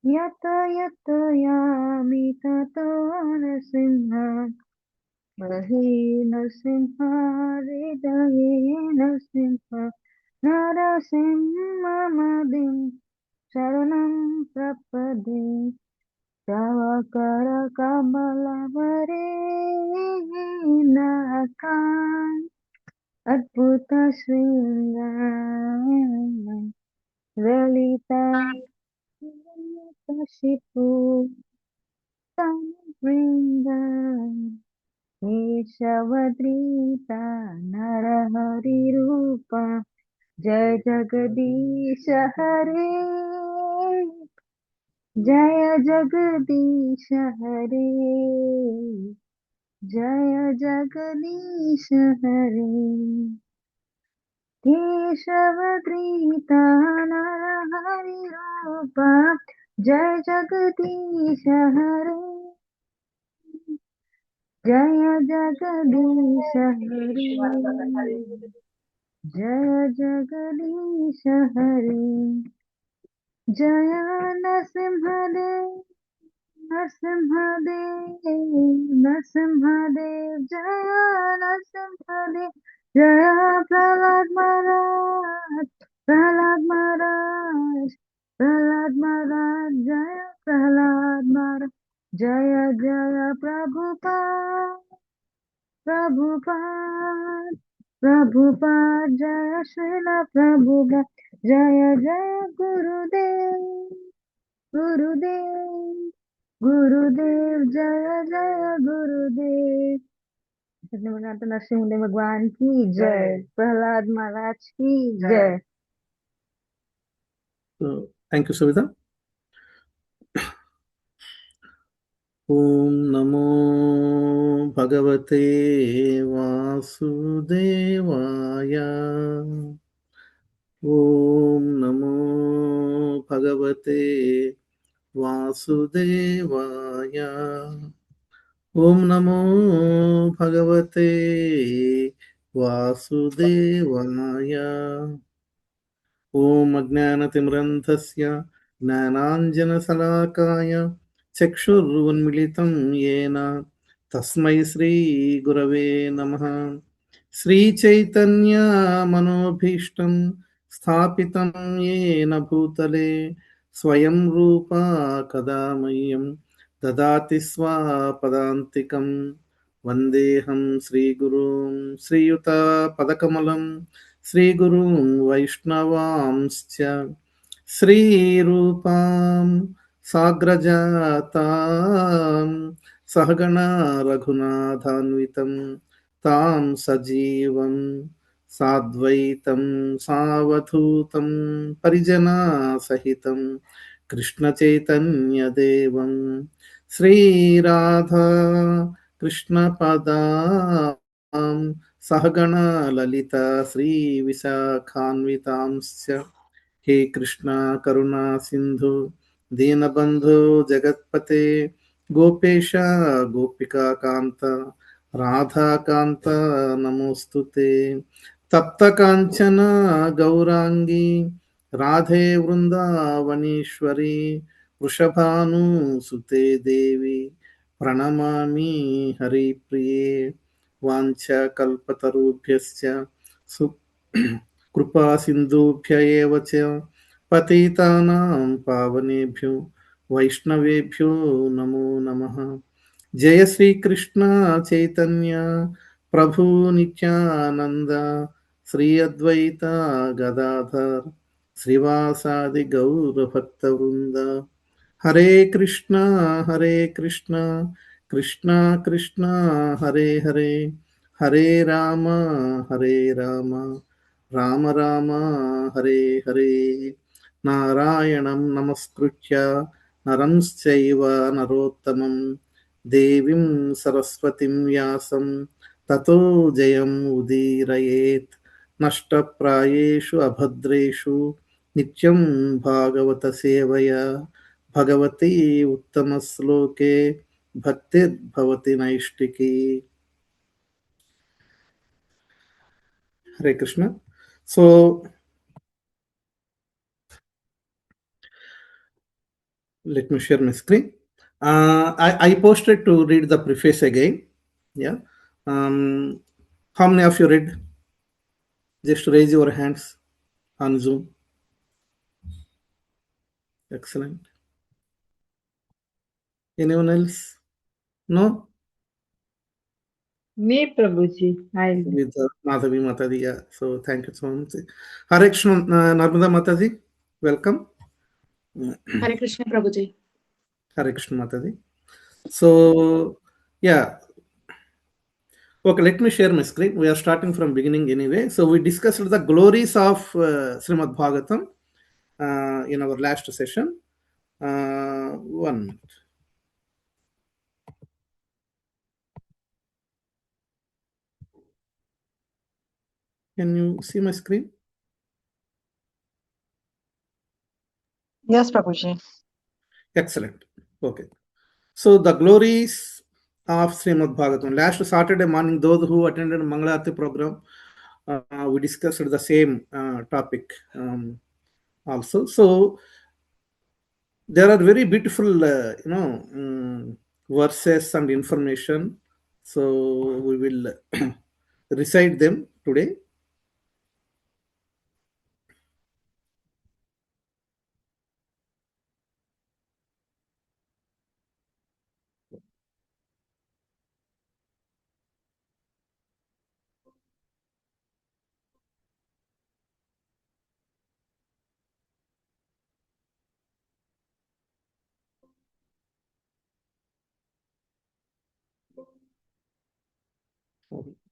यत यत यामि ततो नृसिंह महे नृसिंह हृदये नृसिंह नरसिंहमदिं शरणं प्रपदे तव करकमलवरे नाकान् अद्भुत श्रीराम ललिता कशिपु वृंद केशवद्रीता नरहरिरूपा जय जगदीश हरे जय जगदीश हरे जय जगदीश हरे केशवद्रीता नरहरिरूपा जय जगदीश हरे जय जगदीश हरे जय जगदीश हरे जय नरसिंहदेव नरसिंहदेव नरसिंहदेव जय नरसिंहदेव जय प्रहलाद महाराज प्रहलाद महाराज प्रहलाद महाराज जय प्रहलाद महाराज जय जय प्रभुपाद प्रभुपाद प्रभुपाद जय श्रील प्रभुपाद जय जय गुरुदेव गुरुदेव गुरुदेव जय जय गुरुदेव नरसिंह भगवान की जय प्रहलाद महाराज की जय। Thank you, Savita. Om Namo Bhagavate Vasudevaya. Om Namo Bhagavate Vasudevaya. Om Namo Bhagavate Vasudevaya. ॐ अज्ञानतिमिरन्धस्य ज्ञानाञ्जनशलाकाय चक्षुरुन्मिलितं येन तस्मै श्रीगुरवे नमः। श्रीचैतन्यमनोभीष्टं स्थापितं येन भूतले स्वयं रूपा कदा मह्यं ददाति स्वापदान्तिकं वन्देऽहं श्रीगुरुं श्रीयुतपदकमलं श्रीगुरुं वैष्णवांश्च श्रीरूपां साग्रजातां सहगणा रघुनाथान्वितं तां सजीवं साद्वैतं सावधूतं परिजनासहितं कृष्णचैतन्यदेवं श्रीराधा कृष्णपदां सहगणा ललिता श्रीविशाखान्वितांश्च हे कृष्णा करुणा सिन्धु दीनबन्धो जगत्पते गोपेश गोपिकान्त राधाकान्त नमोऽस्तुते तप्तकाञ्चन गौराङ्गी राधे वृन्दावनेश्वरी वृषभानुसुते देवी प्रणमामि हरिप्रिये वाञ्छाकल्पतरुभ्यश्च कृपा सिन्धुभ्य एव च पतितानां पावनेभ्यो वैष्णवेभ्यो नमो नमः। जय श्री कृष्ण चैतन्य प्रभु नित्यानंद श्री अद्वैत गदाधर श्रीवासादि गौर भक्तवृंद हरे कृष्णा कृष्णा कृष्णा हरे हरे हरे राम राम राम हरे हरे नारायणं नमस्कृत्य नरं चैव नरोत्तमं देवीं सरस्वतीं व्यासं ततो जयम् उदीरयेत् नष्टप्रायेषु अभद्रेषु नित्यं भागवत सेवया Bhagwati उत्तमश्लोके भक्तिर्भवति नैष्टिकी। Hare Krishna. So Let me share my screen. I posted to read the preface again. Yeah. Um, how many of you read? Just raise your hands on Zoom. Excellent. Anyone else? No? Me, Prabhuji. I With Madhavi Mataji. Yeah. So thank you so much. Hare Krishna, Narmada Mataji. Welcome. Hare Krishna Prabhuji. Hare Krishna Mataji. So, yeah. Okay, let me share my screen. We are starting from beginning anyway. So we discussed the glories of Srimad Bhagavatam in our last session. One minute. Can you see my screen? Yes, Prabhuji. Excellent. Okay. So the glories of Srimad Bhagavatam. Last Saturday morning, those who attended Mangalarti program, we discussed the same topic also. So there are very beautiful, verses and information. So we will recite them today.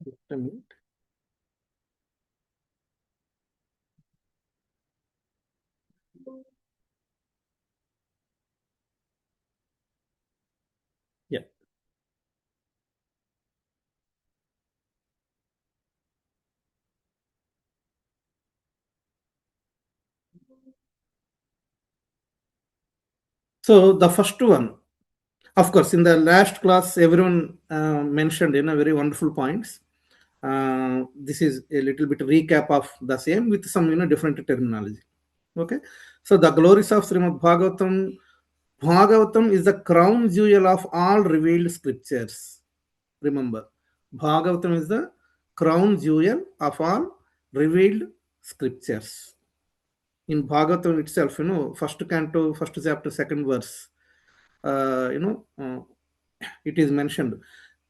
Just a minute. Yeah. So the first one, of course, in the last class, everyone mentioned very wonderful points. This is a little bit recap of the same with some different terminology. Okay. So the glories of Srimad Bhagavatam. Bhagavatam is the crown jewel of all revealed scriptures. Remember, Bhagavatam is the crown jewel of all revealed scriptures. In Bhagavatam itself, first canto, first chapter, second verse, it is mentioned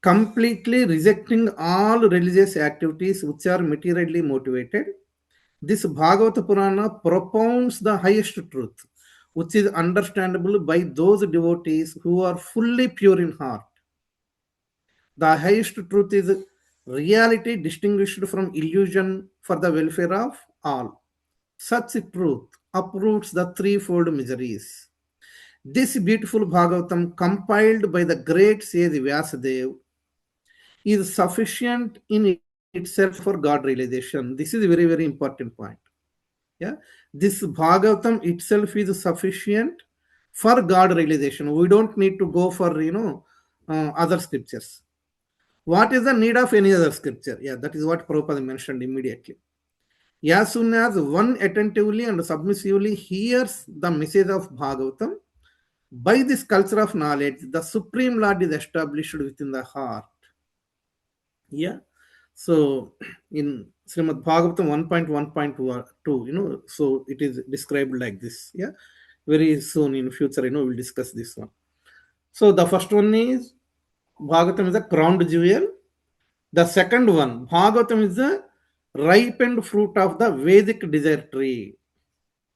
completely rejecting all religious activities which are materially motivated. This Bhagavata Purana propounds the highest truth, which is understandable by those devotees who are fully pure in heart. The highest truth is reality distinguished from illusion for the welfare of all. Such truth uproots the threefold miseries. This beautiful Bhagavatam, compiled by the great sage Vyasadeva, is sufficient in itself for God realization. This is a very, very important point. Yeah, this Bhagavatam itself is sufficient for God realization. We don't need to go for other scriptures. What is the need of any other scripture? Yeah, that is what Prabhupada mentioned immediately. As soon as one attentively and submissively hears the message of Bhagavatam, by this culture of knowledge, the Supreme Lord is established within the heart. Yeah. So in Srimad Bhagavatam 1.1.2, so it is described like this. Yeah. Very soon in future, we'll discuss this one. So the first one is Bhagavatam is a crowned jewel. The second one, Bhagavatam is the ripened fruit of the Vedic desire tree.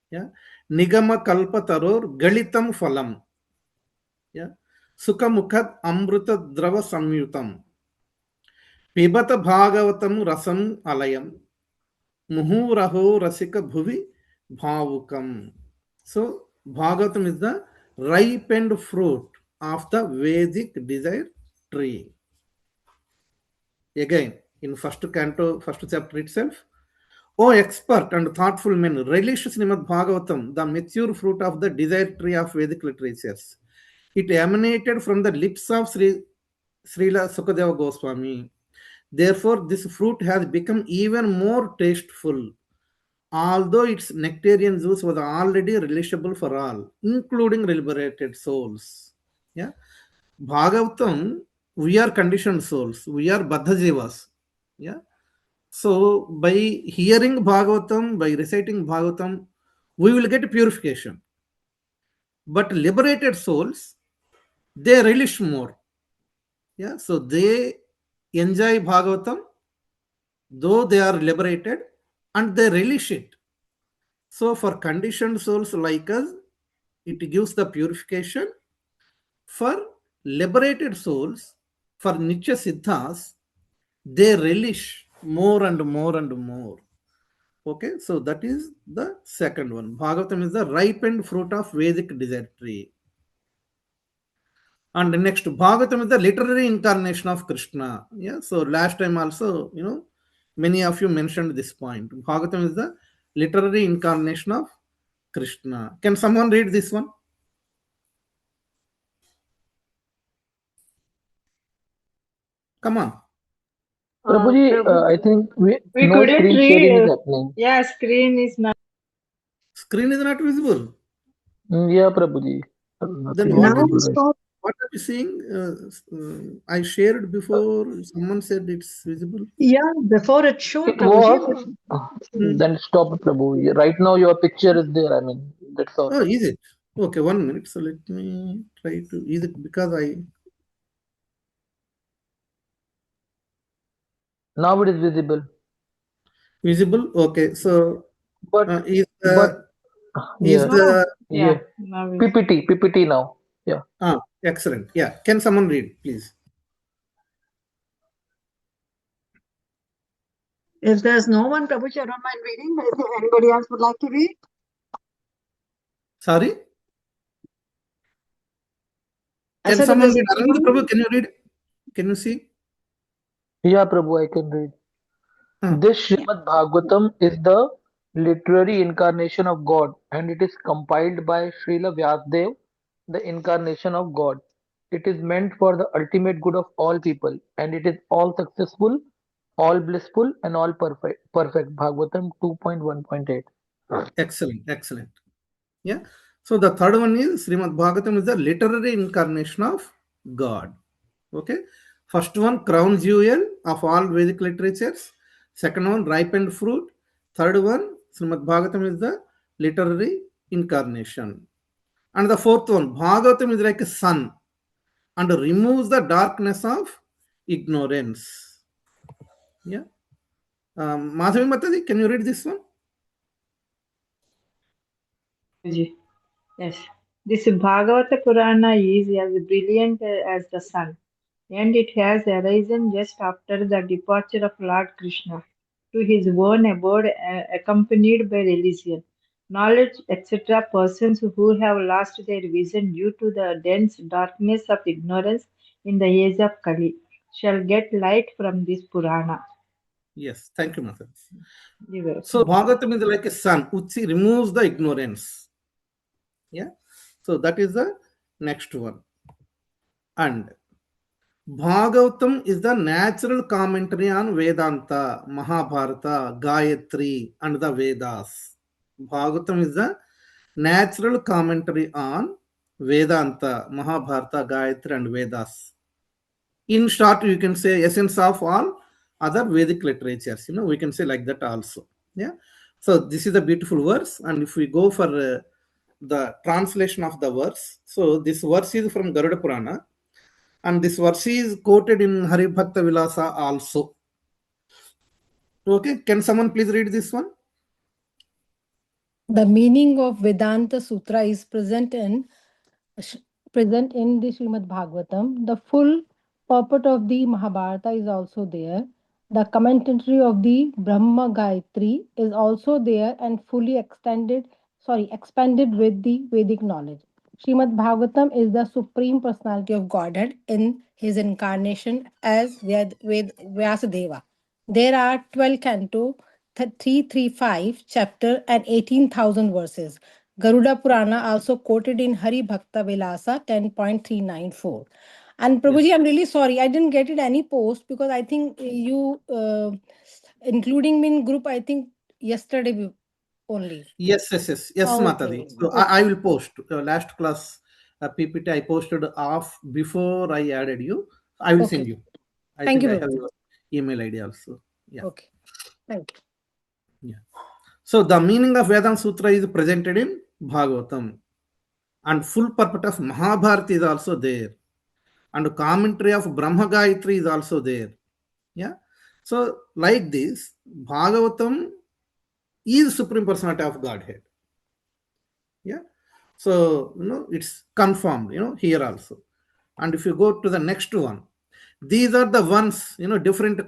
Yeah. Nigama kalpa taror galitam phalam. Yeah. Sukhamukhat amruta drava samyutam. पिबत Bhagavatam रसम अलयम मुहुरहो रसिक भुवि भावुकम. So Bhagavatam is the ripened fruit of the Vedic desire tree. Again, in first canto, first chapter itself, O expert and thoughtful men, relish Srimad Bhagavatam, the mature fruit of the desire tree of Vedic literatures. It emanated from the lips of Srila Sukadeva Goswami. Therefore, this fruit has become even more tasteful although its nectarian juice was already relishable for all, including liberated souls. Yeah. Bhagavatam, we are conditioned souls, we are Baddha Jivas. Yeah. So by hearing Bhagavatam, by reciting Bhagavatam, we will get purification. But liberated souls, they relish more. Yeah. So they enjoy Bhagavatam, though they are liberated, and they relish it. So for conditioned souls like us, it gives the purification. For liberated souls, for Nitya Siddhas, they relish more and more and more. Okay, so that is the second one. Bhagavatam is the ripened fruit of Vedic desert tree. And next, Bhagavatam is the literary incarnation of Krishna. Yeah, so last time also, many of you mentioned this point. Bhagavatam is the literary incarnation of Krishna. Can someone read this one? Come on. Prabhuji, Prabhu, I think we no couldn't screen sharing is read. happening. Yeah, screen is not. Screen is not visible. Yeah, Prabhuji. Then Nothing what Now are visible, you it's right? not. what are you seeing? I shared before. Someone said it's visible. Yeah, before it showed It Prabhuji, but was, Hmm. then stop, Prabhu. Right now, your picture is there. I mean, that's all. Oh, is it? Okay, 1 minute. So let me try to. Is it because I Now it is visible. visible? Okay, so But, is but, the is yeah, no. the yeah. Yeah, now it's. PPT now. Yeah. excellent. Yeah, can someone read, please? If there's no one, Prabhuji, I don't mind reading, but if anybody else would like to read, Sorry, I can said if someone there's read? Arvind nobody. Prabhu, can you read? Can you see? Yeah, Prabhu, I can read. Uh, This Srimad Bhagavatam is the literary incarnation of God, and it is compiled by Srila Vyasadeva, the incarnation of God. It is meant for the ultimate good of all people, and it is all successful, all blissful, and all perfect. Perfect. Bhagavatam 2.1.8. excellent, excellent. Yeah. So the third one is Srimad Bhagavatam is the literary incarnation of God. Okay. First one, crown jewel of all Vedic literatures. Second one, ripened fruit. Third one, Srimad Bhagavatam is the literary incarnation. And the fourth one, Bhagavatam is like a sun and removes the darkness of ignorance. Yeah. Madhavi Mataji, can you read this one? Yes. This Bhagavata Purana is as brilliant as the sun, and it has arisen just after the departure of Lord Krishna to his own abode, accompanied by religion, knowledge, etc. Persons who have lost their vision due to the dense darkness of ignorance in the age of Kali shall get light from this Purana. Yes. Thank you, Mataji. You were So welcome. Bhagavatam is like a sun which removes the ignorance. Yeah. So that is the next one. And Bhagavatam is the natural commentary on Vedanta, Mahabharata, Gayatri, and the Vedas. Bhagavatam is the natural commentary on Vedanta, Mahabharata, Gayatri, and Vedas. In short, you can say essence of all other Vedic literatures. We can say like that also. Yeah. So this is a beautiful verse, and if we go for the translation of the verse, so this verse is from Garuda Purana, and this verse is quoted in Hari Bhakta Vilasa also. Okay, can someone please read this one? The meaning of Vedanta Sutra is present in the Srimad Bhagavatam. The full purport of the Mahabharata is also there. The commentary of the Brahma Gayatri is also there and fully expanded with the Vedic knowledge. Srimad Bhagavatam is the supreme personality of Godhead in his incarnation as Vyasadeva. There are 12 canto, 335 chapter and 18,000 verses. Garuda Purana also quoted in Hari Bhakta Vilasa 10.394. And Prabhuji, Yes. I'm really sorry, I didn't get it any post because I think you, including me in group, I think yesterday only. Yes, yes, yes, yes, Mataji. Okay. So I Okay. will post last class PPT. I posted off before I added you. I will send Okay. you. I Thank think you, I have Prabhuji. your email ID also. Yeah, Okay. Thank you. yeah. So the meaning of Vedanta Sutra is presented in Bhagavatam, and full purport of Mahabharata is also there, and commentary of Brahma Gayatri is also there. Yeah. So like this, Bhagavatam is supreme personality of Godhead. Yeah. So it's confirmed. Here also. And if you go to the next one, these are the ones different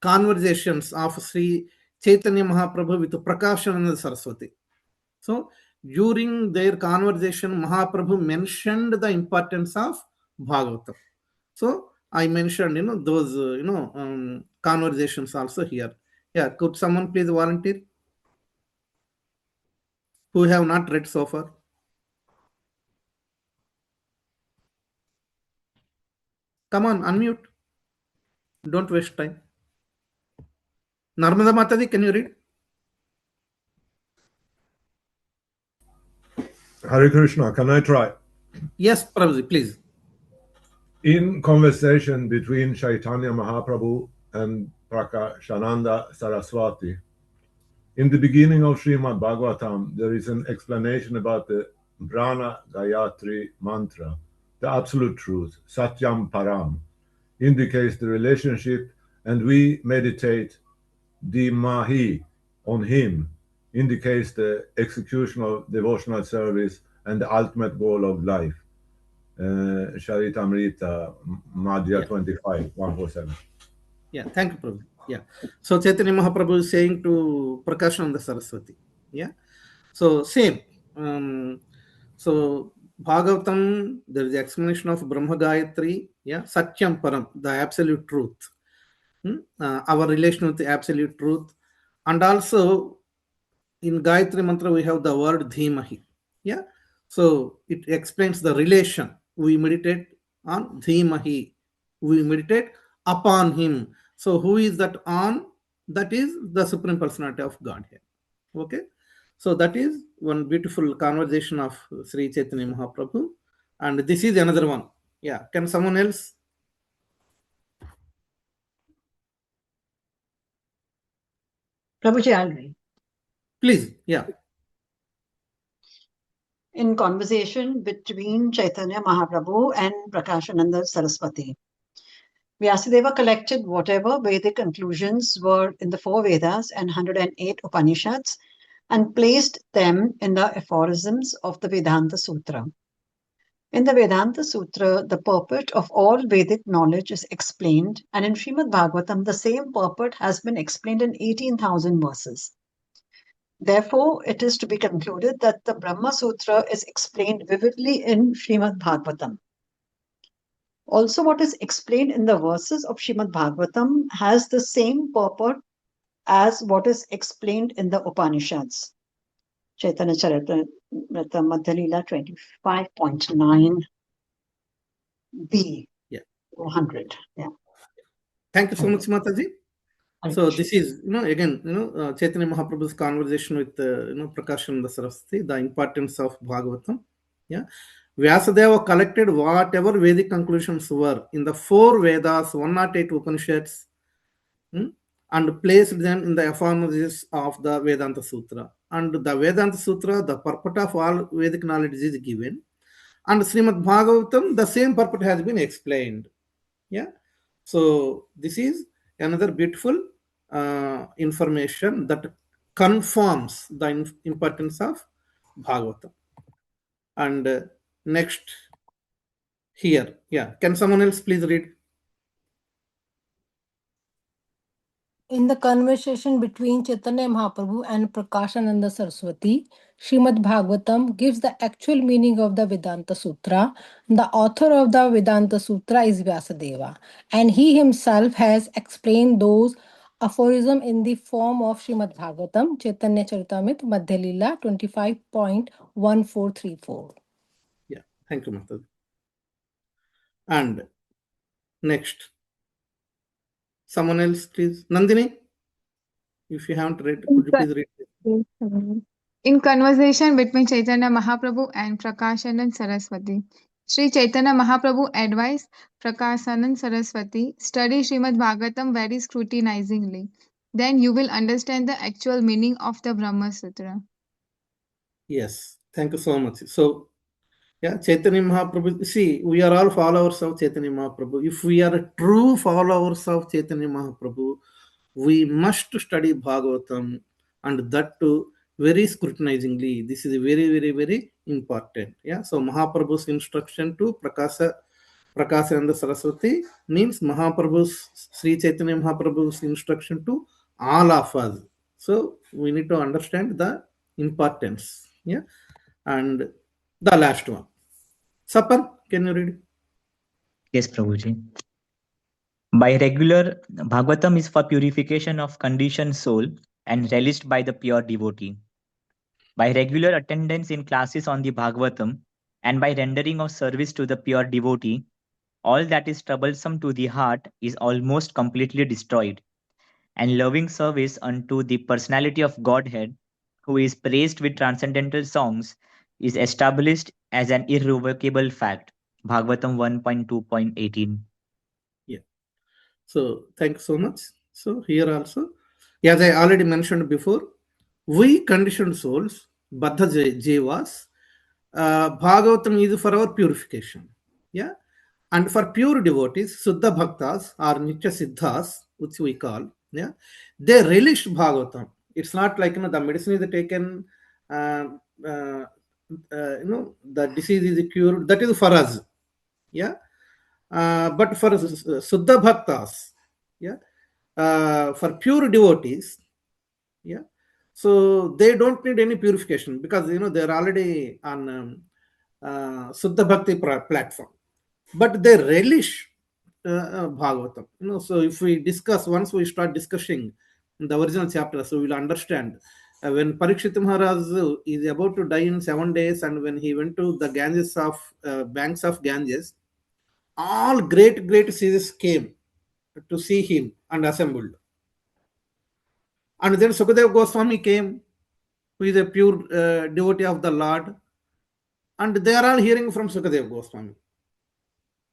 conversations of Sri Chaitanya Mahaprabhu with Prakashananda Saraswati. So during their conversation, Mahaprabhu mentioned the importance of Bhagavatam. So I mentioned those conversations also here. Yeah, could someone please volunteer who have not read so far? Come on, unmute. Don't waste time. Narmada Mataji, can you read? Hare Krishna, can I try? Yes, Prabhuji, please. In conversation between Chaitanya Mahaprabhu and Prakashananda Saraswati, in the beginning of Srimad Bhagavatam, there is an explanation about the Brahma Gayatri mantra, the absolute truth, Satyam Param, indicates the relationship, and we meditate Dimahi on him, indicates the execution of devotional service and the ultimate goal of life. Charitamrita, Madhya Yeah. 25, 147. Yeah, thank you, Prabhu. Yeah. So Chaitanya Mahaprabhu is saying to Prakashananda Saraswati. Yeah. So same. Um, so Bhagavatam, there is the explanation of Brahma Gayatri. Yeah. Satyam Param, the absolute truth. Our relation with the absolute truth. And also in Gayatri Mantra, we have the word Dhimahi. Yeah. So it explains the relation. We meditate on Dhimahi. We meditate upon him. So who is that on? That is the Supreme Personality of Godhead. Okay. So that is one beautiful conversation of Sri Chaitanya Mahaprabhu. And this is another one. Yeah. Can someone else? Prabhuji, I'll read. Please. Yeah. In conversation between Chaitanya Mahaprabhu and Prakashananda Saraswati, Vyasadeva collected whatever Vedic conclusions were in the four Vedas and 108 Upanishads and placed them in the aphorisms of the Vedanta Sutra. In the Vedanta Sutra, the purport of all Vedic knowledge is explained, and in Srimad Bhagavatam, the same purport has been explained in 18,000 verses. Therefore, it is to be concluded that the Brahma Sutra is explained vividly in Srimad Bhagavatam. Also, what is explained in the verses of Srimad Bhagavatam has the same purport as what is explained in the Upanishads. Chaitanya Charitamrita Madhya Lila 25.9b. Yeah. 100. Yeah. Thank you so much, Mataji. So Hare this is, again, Chaitanya Mahaprabhu's conversation with, Prakashananda Saraswati, the importance of Bhagavatam. Yeah. Vyasadeva collected whatever Vedic conclusions were in the four Vedas, 108 Upanishads, and placed them in the aphorisms of the Vedanta Sutra. And the Vedanta Sutra, the purport of all Vedic knowledge is given. And Srimad Bhagavatam, the same purport has been explained. Yeah. So this is another beautiful information that confirms the importance of Bhagavatam. And next here, yeah, can someone else please read? In the conversation between Chaitanya Mahaprabhu and Prakashananda Saraswati, Srimad Bhagavatam gives the actual meaning of the Vedanta Sutra. The author of the Vedanta Sutra is Vyasadeva, and he himself has explained those aphorisms in the form of Srimad Bhagavatam, Chaitanya Charitamrita, Madhya Lila 25.1434. Yeah, thank you, Mataji. And next, someone else, please. Nandini? If you haven't read, In could you con- please read it? yes, in conversation between Chaitanya Mahaprabhu and Prakashanand Saraswati, Sri Chaitanya Mahaprabhu advised Prakashanand Saraswati, study Srimad Bhagavatam very scrutinizingly. Then you will understand the actual meaning of the Brahma Sutra. Yes, thank you so much. So, yeah, Chaitanya Mahaprabhu. See, we are all followers of Chaitanya Mahaprabhu. If we are true followers of Chaitanya Mahaprabhu, we must study Bhagavatam, and that too very scrutinizingly. This is very, very, very important. Yeah. So Mahaprabhu's instruction to Prakasananda Saraswati means Mahaprabhu's Sri Chaitanya Mahaprabhu's instruction to all of us. So we need to understand the importance. Yeah. And the last one. Sapar, can you read? Yes, Prabhuji. By regular, Bhagavatam is for purification of conditioned soul and relished by the pure devotee. By regular attendance in classes on the Bhagavatam and by rendering of service to the pure devotee, all that is troublesome to the heart is almost completely destroyed, and loving service unto the personality of Godhead, who is praised with transcendental songs, is established as an irrevocable fact. Bhagavatam 1.2.18. Yeah. So thanks so much. So here also, as I already mentioned before, we conditioned souls, Baddha Jivas, Bhagavatam is for our purification. Yeah. And for pure devotees, Suddha Bhaktas or Nitya Siddhas, which we call, yeah, they relish Bhagavatam. It's not like the medicine is taken, uh, uh, the disease is cured. That is for us. Yeah. But for Suddha Bhaktas, yeah, for pure devotees, yeah, so they don't need any purification because they're already on Suddha Bhakti platform, but they relish Bhagavatam. So if we discuss, once we start discussing the original chapter, so we'll understand. When Parikshit Maharaj is about to die in 7 days, and when he went to the Ganges of banks of Ganges, all great sages came to see him and assembled. And then Sukadeva Goswami came, who is a pure devotee of the Lord, and they are all hearing from Sukadeva Goswami,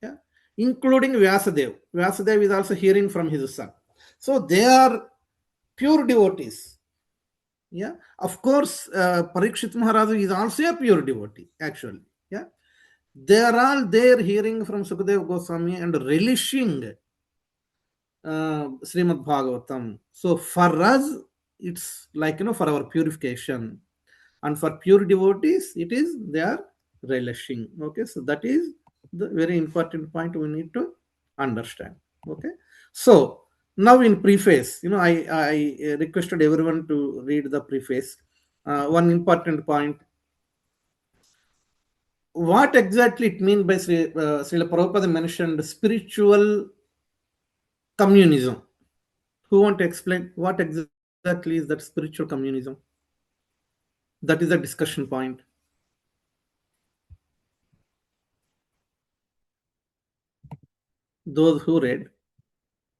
yeah, including Vyasadev. Vyasadev is also hearing from his son. So they are pure devotees. Yeah, of course, Parikshit Maharaj is also a pure devotee, actually. Yeah, they are all there hearing from Sukadeva Goswami and relishing Srimad Bhagavatam. So for us, it's like for our purification, and for pure devotees, it is their relishing. Okay, so that is the very important point we need to understand. Okay, so now in preface, I requested everyone to read the preface. One important point: what exactly it means by Srila Prabhupada mentioned spiritual communism. Who want to explain what exactly is that spiritual communism? That is the discussion point. Those who read,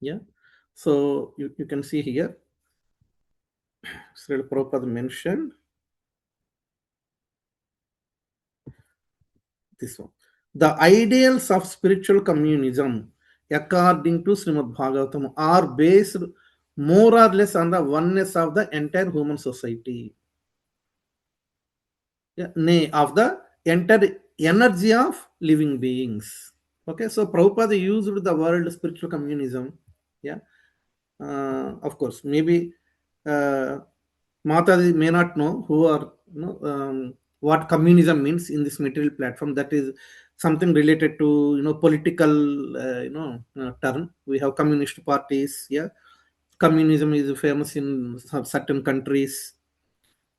yeah. So you can see here, Srila Prabhupada mentioned this one. The ideals of spiritual communism, according to Srimad Bhagavatam, are based more or less on the oneness of the entire human society. Nay, of the entire energy of living beings. Okay, so Prabhupada used the word spiritual communism. Yeah, of course, maybe Mataji may not know who are what communism means in this material platform. That is something related to political term. We have communist parties. Yeah, communism is famous in certain countries.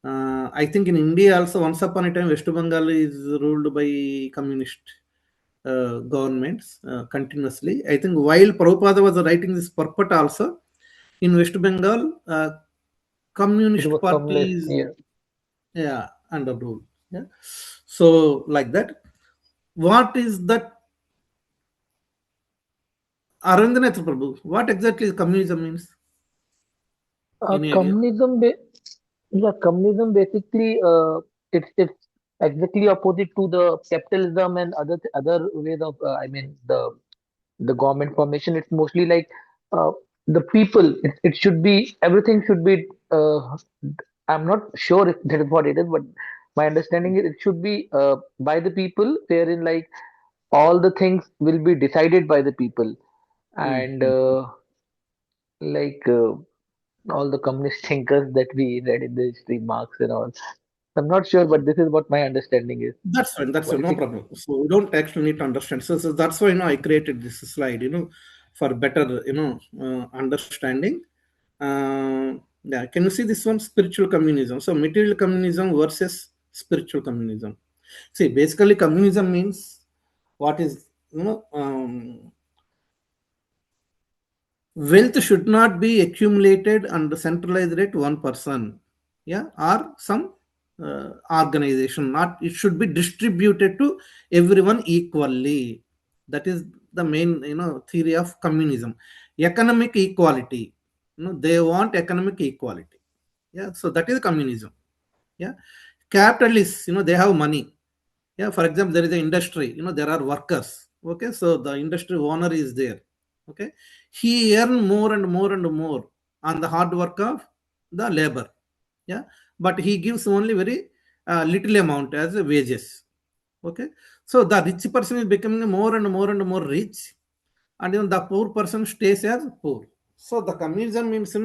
I think in India also, once upon a time, West Bengal is ruled by communist governments continuously. I think while Prabhupada was writing this purport also, in West Bengal, It communist was communist, parties, yeah. yeah, under rule. Yeah. So like that. What is that? Arindanath Prabhu, what exactly communism means? Any idea? Communism, communism basically, it's exactly opposite to the capitalism and other ways of, I mean, the government formation. It's mostly like uh, the people. It should be, everything should be. I'm not sure if that is what it is, but my understanding is it should be by the people, wherein like all the things will be decided by the people, and Mm. like all the communist thinkers that we read in the history, Marx and all. I'm not sure, but this is what my understanding is. That's fine. That's But fine. if No you, problem. So we don't actually need to understand. So that's why I created this slide. For better understanding. Yeah. Can you see this one? Spiritual communism. So material communism versus spiritual communism. See, basically, communism means what is wealth should not be accumulated and centralized at one person, yeah, or some organization. Not, it should be distributed to everyone equally. That is the main theory of communism. Economic equality. They want economic equality. Yeah, so that is communism. Yeah, capitalists, they have money. Yeah, for example, there is an industry, there are workers. Okay, so the industry owner is there. Okay, he earn more and more and more on the hard work of the labor. Yeah, but he gives only very little amount as a wages. Okay, so the rich person is becoming more and more and more rich, and even the poor person stays as poor. So the communism means,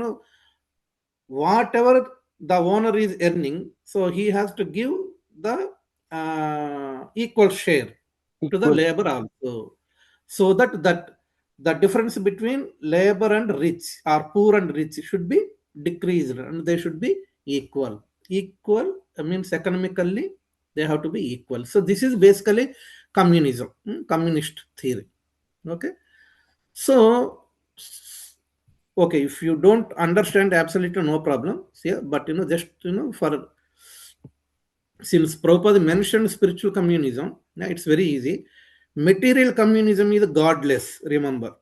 whatever the owner is earning, so he has to give the equal share to the equal, labor also, so that the difference between labor and rich or poor and rich should be decreased, and they should be equal. Means economically they have to be equal. So this is basically communism, communist theory. Okay, so okay, if you don't understand, absolutely no problem. Yeah, but just for, since Prabhupada mentioned spiritual communism, yeah, it's very easy. Material communism is godless. Remember,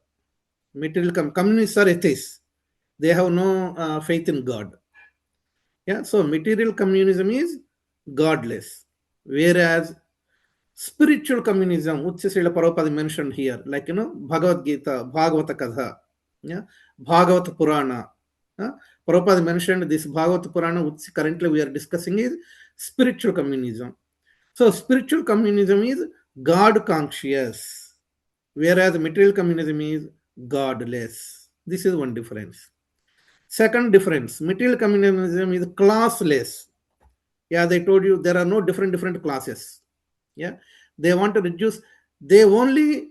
communists are atheists. They have no faith in God. Yeah, so material communism is godless, whereas spiritual communism, which Srila Prabhupada mentioned here, like Bhagavad Gita, Bhagavata Katha, yeah, Bhagavata Purana. uh, Prabhupada mentioned this Bhagavata Purana, which currently we are discussing, is spiritual communism. So spiritual communism is God conscious, whereas material communism is godless. This is one difference. Second difference, material communism is classless. Yeah, they told you there are no different classes. Yeah, they want to reduce. They only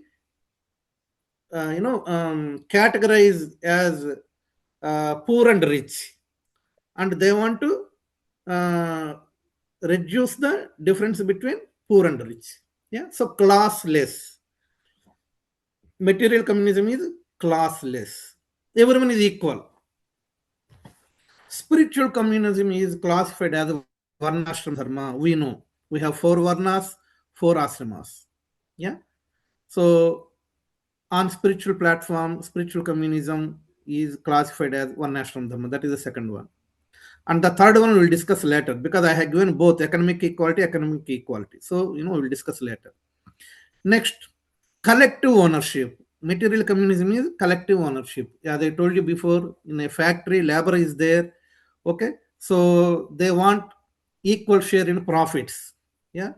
categorize as poor and rich, and they want to uh, reduce the difference between poor and rich. Yeah, so classless. Material communism is classless. Everyone is equal. Spiritual communism is classified as varnashram dharma. We know we have four varnas, four ashramas. Yeah. So on spiritual platform, spiritual communism is classified as varnashram dharma. That is the second one. And the third one we'll discuss later, because I have given both economic equality. So we'll discuss later. Next, collective ownership. Material communism is collective ownership. As I told you before, in a factory, labor is there. Okay, so they want equal share in profits. Yeah,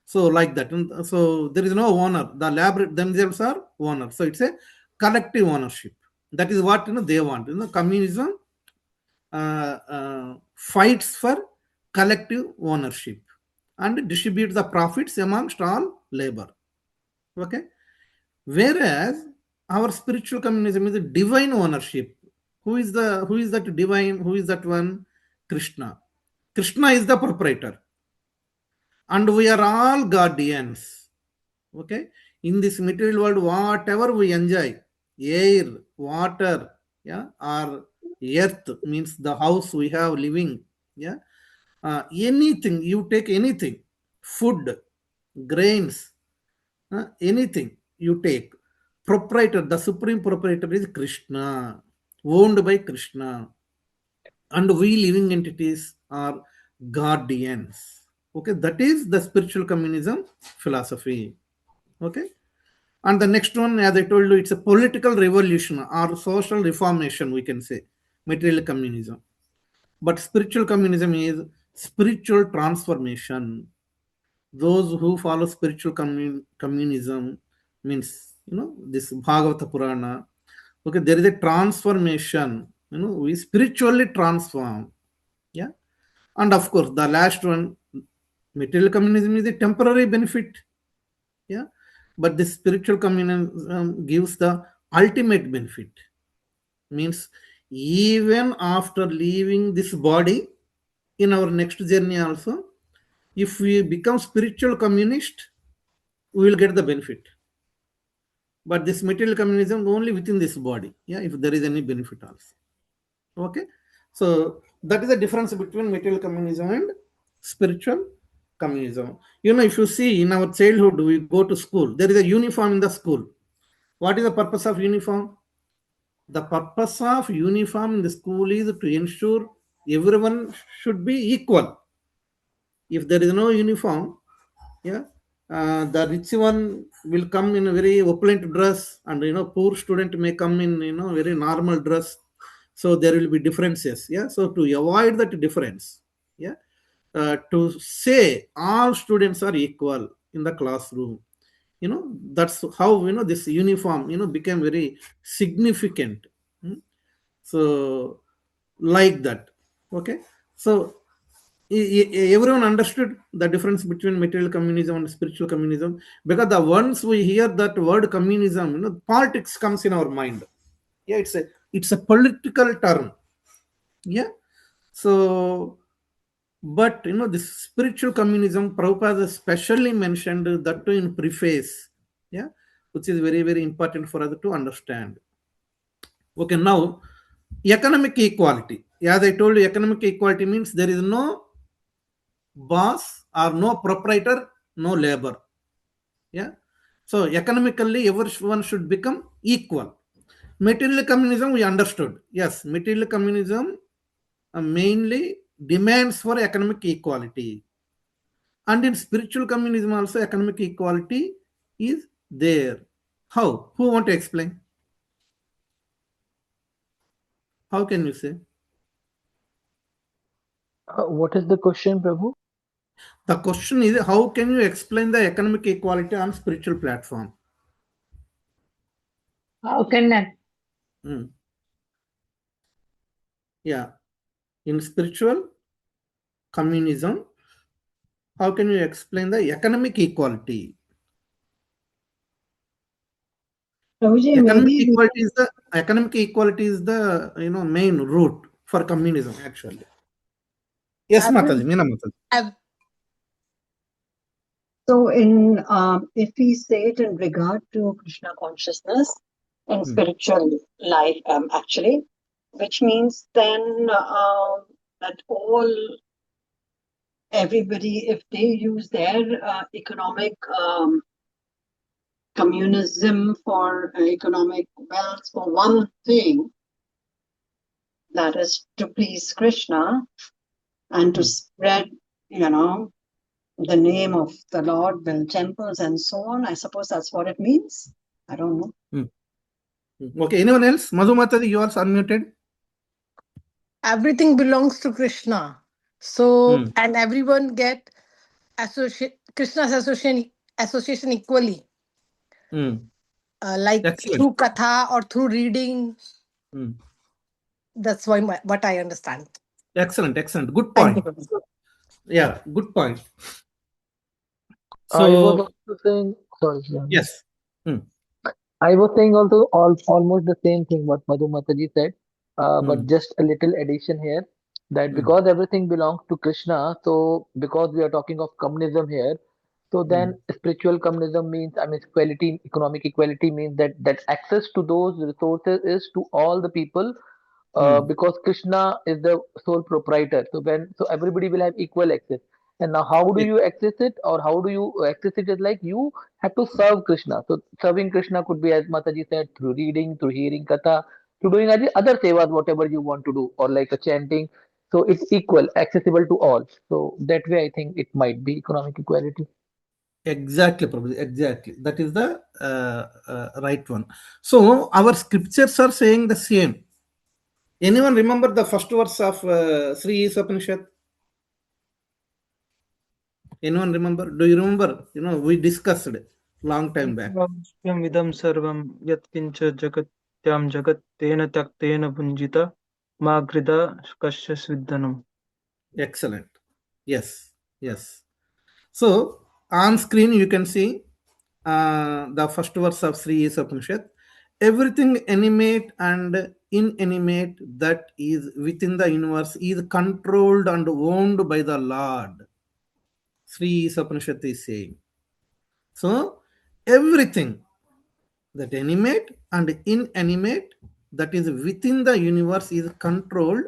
so like that. And so there is no owner. The labor themselves are owner. So it's a collective ownership. That is what they want. Communism fights for collective ownership and distribute the profits amongst all labor. Okay, whereas our spiritual communism is a divine ownership. Who is that divine? Who is that one? Krishna. Krishna is the proprietor, and we are all guardians. Okay, in this material world, whatever we enjoy, air, water, yeah, or earth, means the house we have living, yeah, anything you take, anything, food, grains, anything you take, proprietor, the supreme proprietor is Krishna, owned by Krishna. and we living entities are guardians. Okay, that is the spiritual communism philosophy. Okay, and the next one, as I told you, it's a political revolution or social reformation, we can say, material communism. But spiritual communism is spiritual transformation. Those who follow spiritual communism means, this Bhagavata Purana. Okay, there is a transformation. We spiritually transform. Yeah, and of course, the last one, material communism is a temporary benefit. Yeah, but the spiritual communism gives the ultimate benefit. Means even after leaving this body, in our next journey also, if we become spiritual communist, we will get the benefit. But this material communism only within this body. Yeah, if there is any benefit also. Okay, so that is the difference between material communism and spiritual communism. If you see in our childhood, we go to school, there is a uniform in the school. What is the purpose of uniform? The purpose of uniform in the school is to ensure everyone should be equal. If there is no uniform, yeah, the rich one will come in a very opulent dress, and poor student may come in very normal dress. So there will be differences. Yeah, so to avoid that difference, yeah, to say all students are equal in the classroom, that's how this uniform became very significant. Hmm. So like that. Okay, so everyone understood the difference between material communism and spiritual communism, because the once we hear that word communism, politics comes in our mind. Yeah, it's a political term. Yeah, so but this spiritual communism, Prabhupada especially mentioned that too in preface. Yeah, which is very very important for us to understand. Okay, now economic equality. As I told you, economic equality means there is no boss or no proprietor, no labor. Yeah. So economically, everyone should become equal. Material communism, we understood. Yes, material communism mainly demands for economic equality. And in spiritual communism also, economic equality is there. How? Who want to explain? How can you say? What is the question, Prabhu? The question is, how can you explain the economic equality on spiritual platform? How can that? Hmm. Yeah. In spiritual communism, how can you explain the economic equality? Prabhuji, Economic maybe we equality is the main root for communism actually. Yes, Mataji, Meena Mataji. So, in if we say it in regard to Krishna consciousness in spiritual life, actually, which means then that everybody, if they use their economic communism for economic wealth for one thing, that is to please Krishna and to spread, the name of the Lord, build temples and so on. I suppose that's what it means. I don't know. Okay, anyone else? Madhu Mataji, you are unmuted. Everything belongs to Krishna. So, and everyone get Krishna's association equally. Like Excellent. through katha or through reading. That's what I understand. Excellent. Good Thank point. you. Yeah, good point. I was So, also saying, sorry, yes. I was saying also almost the same thing what Madhu Mataji said, but just a little addition here that because everything belongs to Krishna, so because we are talking of communism here, so then spiritual communism means, I mean, equality, economic equality means that access to those resources is to all the people, because Krishna is the sole proprietor. So everybody will have equal access. And now, how do you access it, or how do you access it? Is like you have to serve Krishna. So serving Krishna could be, as Mataji said, through reading, through hearing katha, to doing other sevas, whatever you want to do, or like a chanting. So it's equal, accessible to all. So that way, I think it might be economic equality. Exactly, Prabhu. Exactly. That is the right one. So our scriptures are saying the same. Anyone remember the first verse of Sri Upanishad? Anyone remember? Do you remember? We discussed it long time back. इदं सर्वं यत्किञ्च जगत्यां जगत् तेन त्यक्तेन भुञ्जित मा घृता कस्य. Excellent. Yes. Yes. So on screen you can see the first verse of Sri Upanishad. Everything animate and inanimate that is within the universe is controlled and owned by the Lord. Sri Upanishad is saying. So everything that animate and inanimate that is within the universe is controlled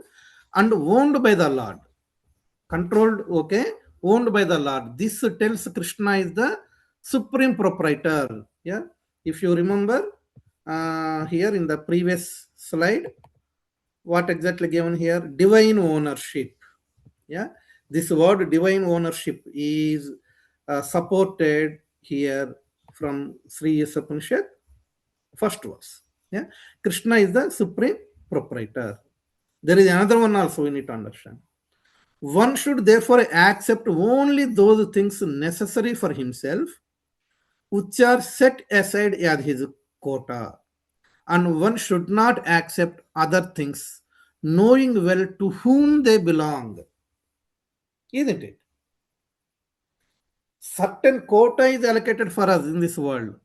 and owned by the Lord. Controlled, okay, owned by the Lord. This tells Krishna is the supreme proprietor. Yeah, if you remember here in the previous slide, what exactly given here? Divine ownership. Yeah, this word divine ownership is supported here from Sri Upanishad, first verse. Yeah, Krishna is the supreme proprietor. There is another one also we need to understand. One should therefore accept only those things necessary for himself, which are set aside as his quota, and one should not accept other things, knowing well to whom they belong. Isn't it? Certain quota is allocated for us in this world.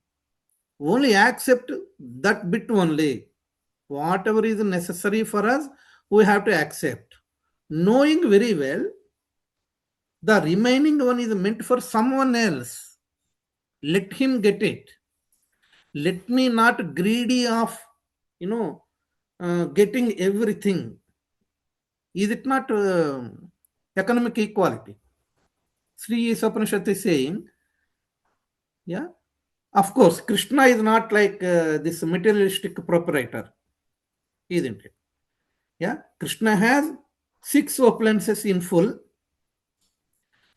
Only accept that bit only. Whatever is necessary for us, we have to accept. Knowing very well the remaining one is meant for someone else. Let him get it. Let me not greedy of, getting everything. Is it not economic equality? Sri Upanishad is saying, yeah, of course, Krishna is not like this materialistic proprietor, isn't it? Yeah, Krishna has 6 opulences in full.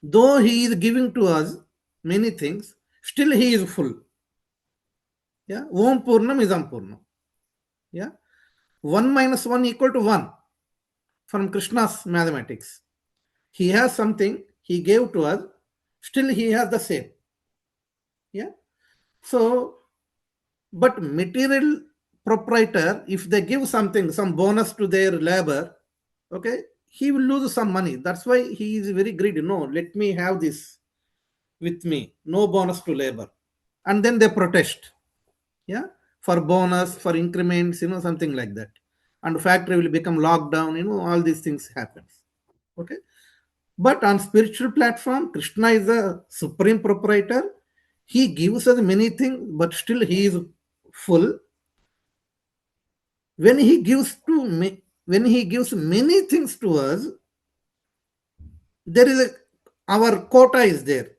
Though he is giving to us many things, still he is full. Yeah, Om Purnam Idam Purnam. Yeah, 1 minus 1 equal to 1 from Krishna's mathematics. He has something, he gave to us, still he has the same. Yeah. So, but material proprietor, if they give something, some bonus to their labor, okay, he will lose some money. That's why he is very greedy. No, let me have this with me. No bonus to labor. And then they protest. Yeah. For bonus, for increments, something like that. And factory will become locked down, all these things happens. Okay. But on spiritual platform, Krishna is the supreme proprietor. He gives us many things, but still he is full. When he gives many things to us, there is our quota is there.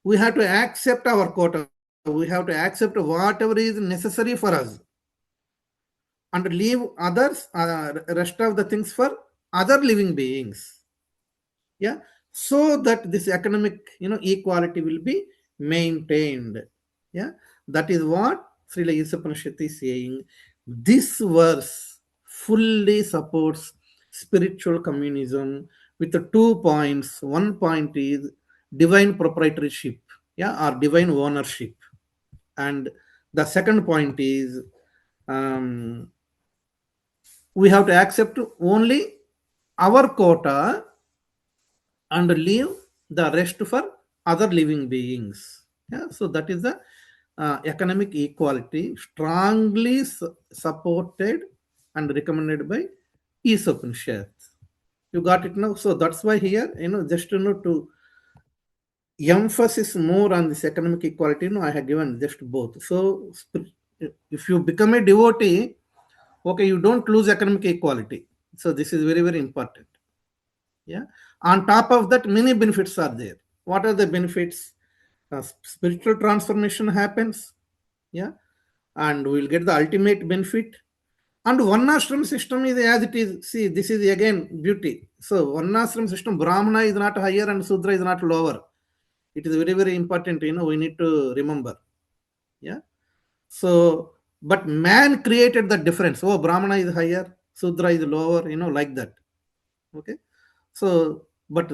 We have to accept our quota. We have to accept whatever is necessary for us, and leave others, rest of the things for other living beings. Yeah, so that this economic equality will be maintained. Yeah, that is what Srila Upanishad is saying. This verse fully supports spiritual communism with the 2 points. One point is divine proprietorship, yeah, or divine ownership, and the second point is we have to accept only our quota and leave the rest for other living beings. Yeah, so that is the economic equality strongly supported and recommended by Upanishad. You got it now? So that's why here, just to emphasis more on this economic equality, I have given just both. So if you become a devotee, okay, you don't lose economic equality. So this is very, very important. Yeah. On top of that, many benefits are there. What are the benefits? Spiritual transformation happens. Yeah. And we'll get the ultimate benefit. And Varnashram system is as it is. See, this is again beauty. So Varnashram system, Brahmana is not higher and Sudra is not lower. It is very, very important, we need to remember. Yeah. So, but man created the difference. Oh, Brahmana is higher, Sudra is lower, like that. Okay. So, but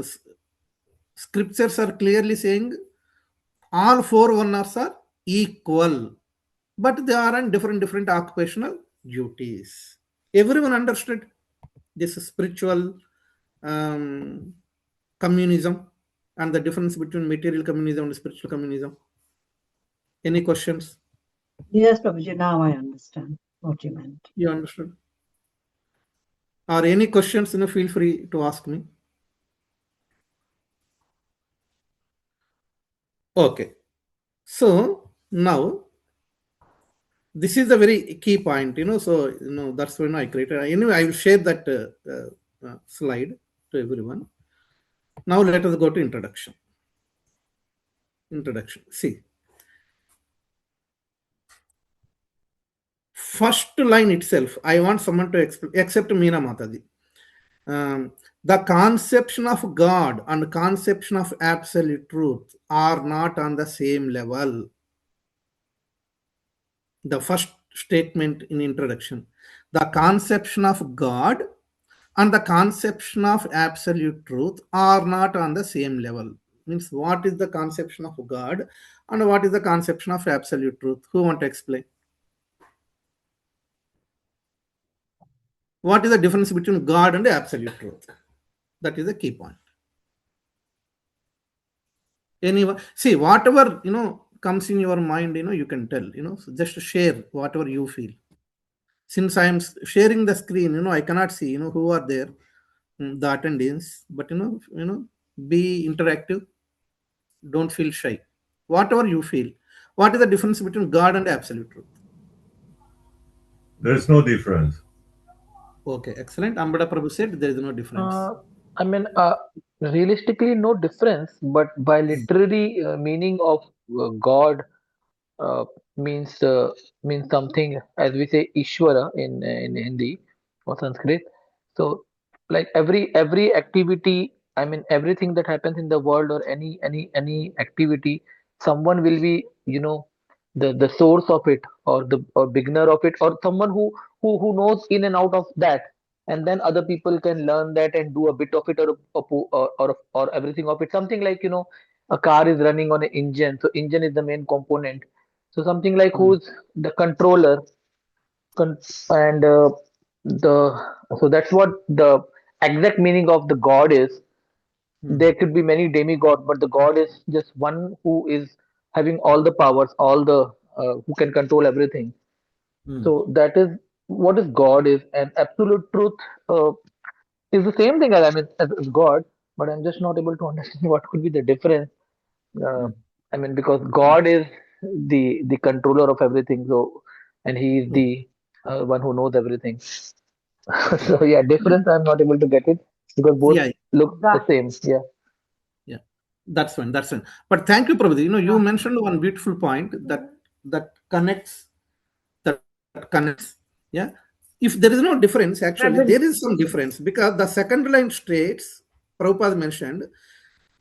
scriptures are clearly saying all four Varnas are equal, but they are on different occupational duties. Everyone understood this spiritual um, communism and the difference between material communism and spiritual communism. Any questions? Yes, Prabhuji, now I understand what you meant. You understood? Or any questions, feel free to ask me. Okay. So now this is a very key point, so that's when I created. Anyway, I will share that slide to everyone. Now let us go to introduction. See, first line itself, I want someone to explain, except Meena Mataji. The conception of God and conception of absolute truth are not on the same level. The first statement in introduction, the conception of God and the conception of absolute truth are not on the same level. Means, what is the conception of God and what is the conception of absolute truth? Who want to explain? What is the difference between God and absolute truth? That is the key point. Anyone, see, whatever comes in your mind, you can tell, so just share whatever you feel. Since I am sharing the screen, I cannot see, who are there, the attendees, but be interactive. Don't feel shy. Whatever you feel. What is the difference between God and absolute truth? There is no difference. Okay, excellent. Ambada Prabhu said there is no difference. I mean, realistically, no difference, but by literary meaning of God uh, means means something, as we say Ishvara in Hindi or Sanskrit. So, like every activity, I mean everything that happens in the world or any activity, someone will be the source of it or the or beginner of it or someone who knows in and out of that, and then other people can learn that and do a bit of it or everything of it. Something like a car is running on an engine, so engine is the main component, so something like who's the controller, and the so that's what the exact meaning of the God is. There could be many demigods, but the God is just one who is having all the powers, all the who can control everything. So that is what is God is, and absolute truth is the same thing as as God, but I'm just not able to understand what could be the difference. Uh, I mean, because God is the controller of everything, so and He is the one who knows everything. So yeah, difference I'm not able to get it because both Yeah, look the same. Yeah. yeah, that's fine. That's fine. But thank you, Prabhu. You mentioned one beautiful point that connects. Yeah. If there is no difference, actually, there is some difference because the second line states, Prabhupada mentioned,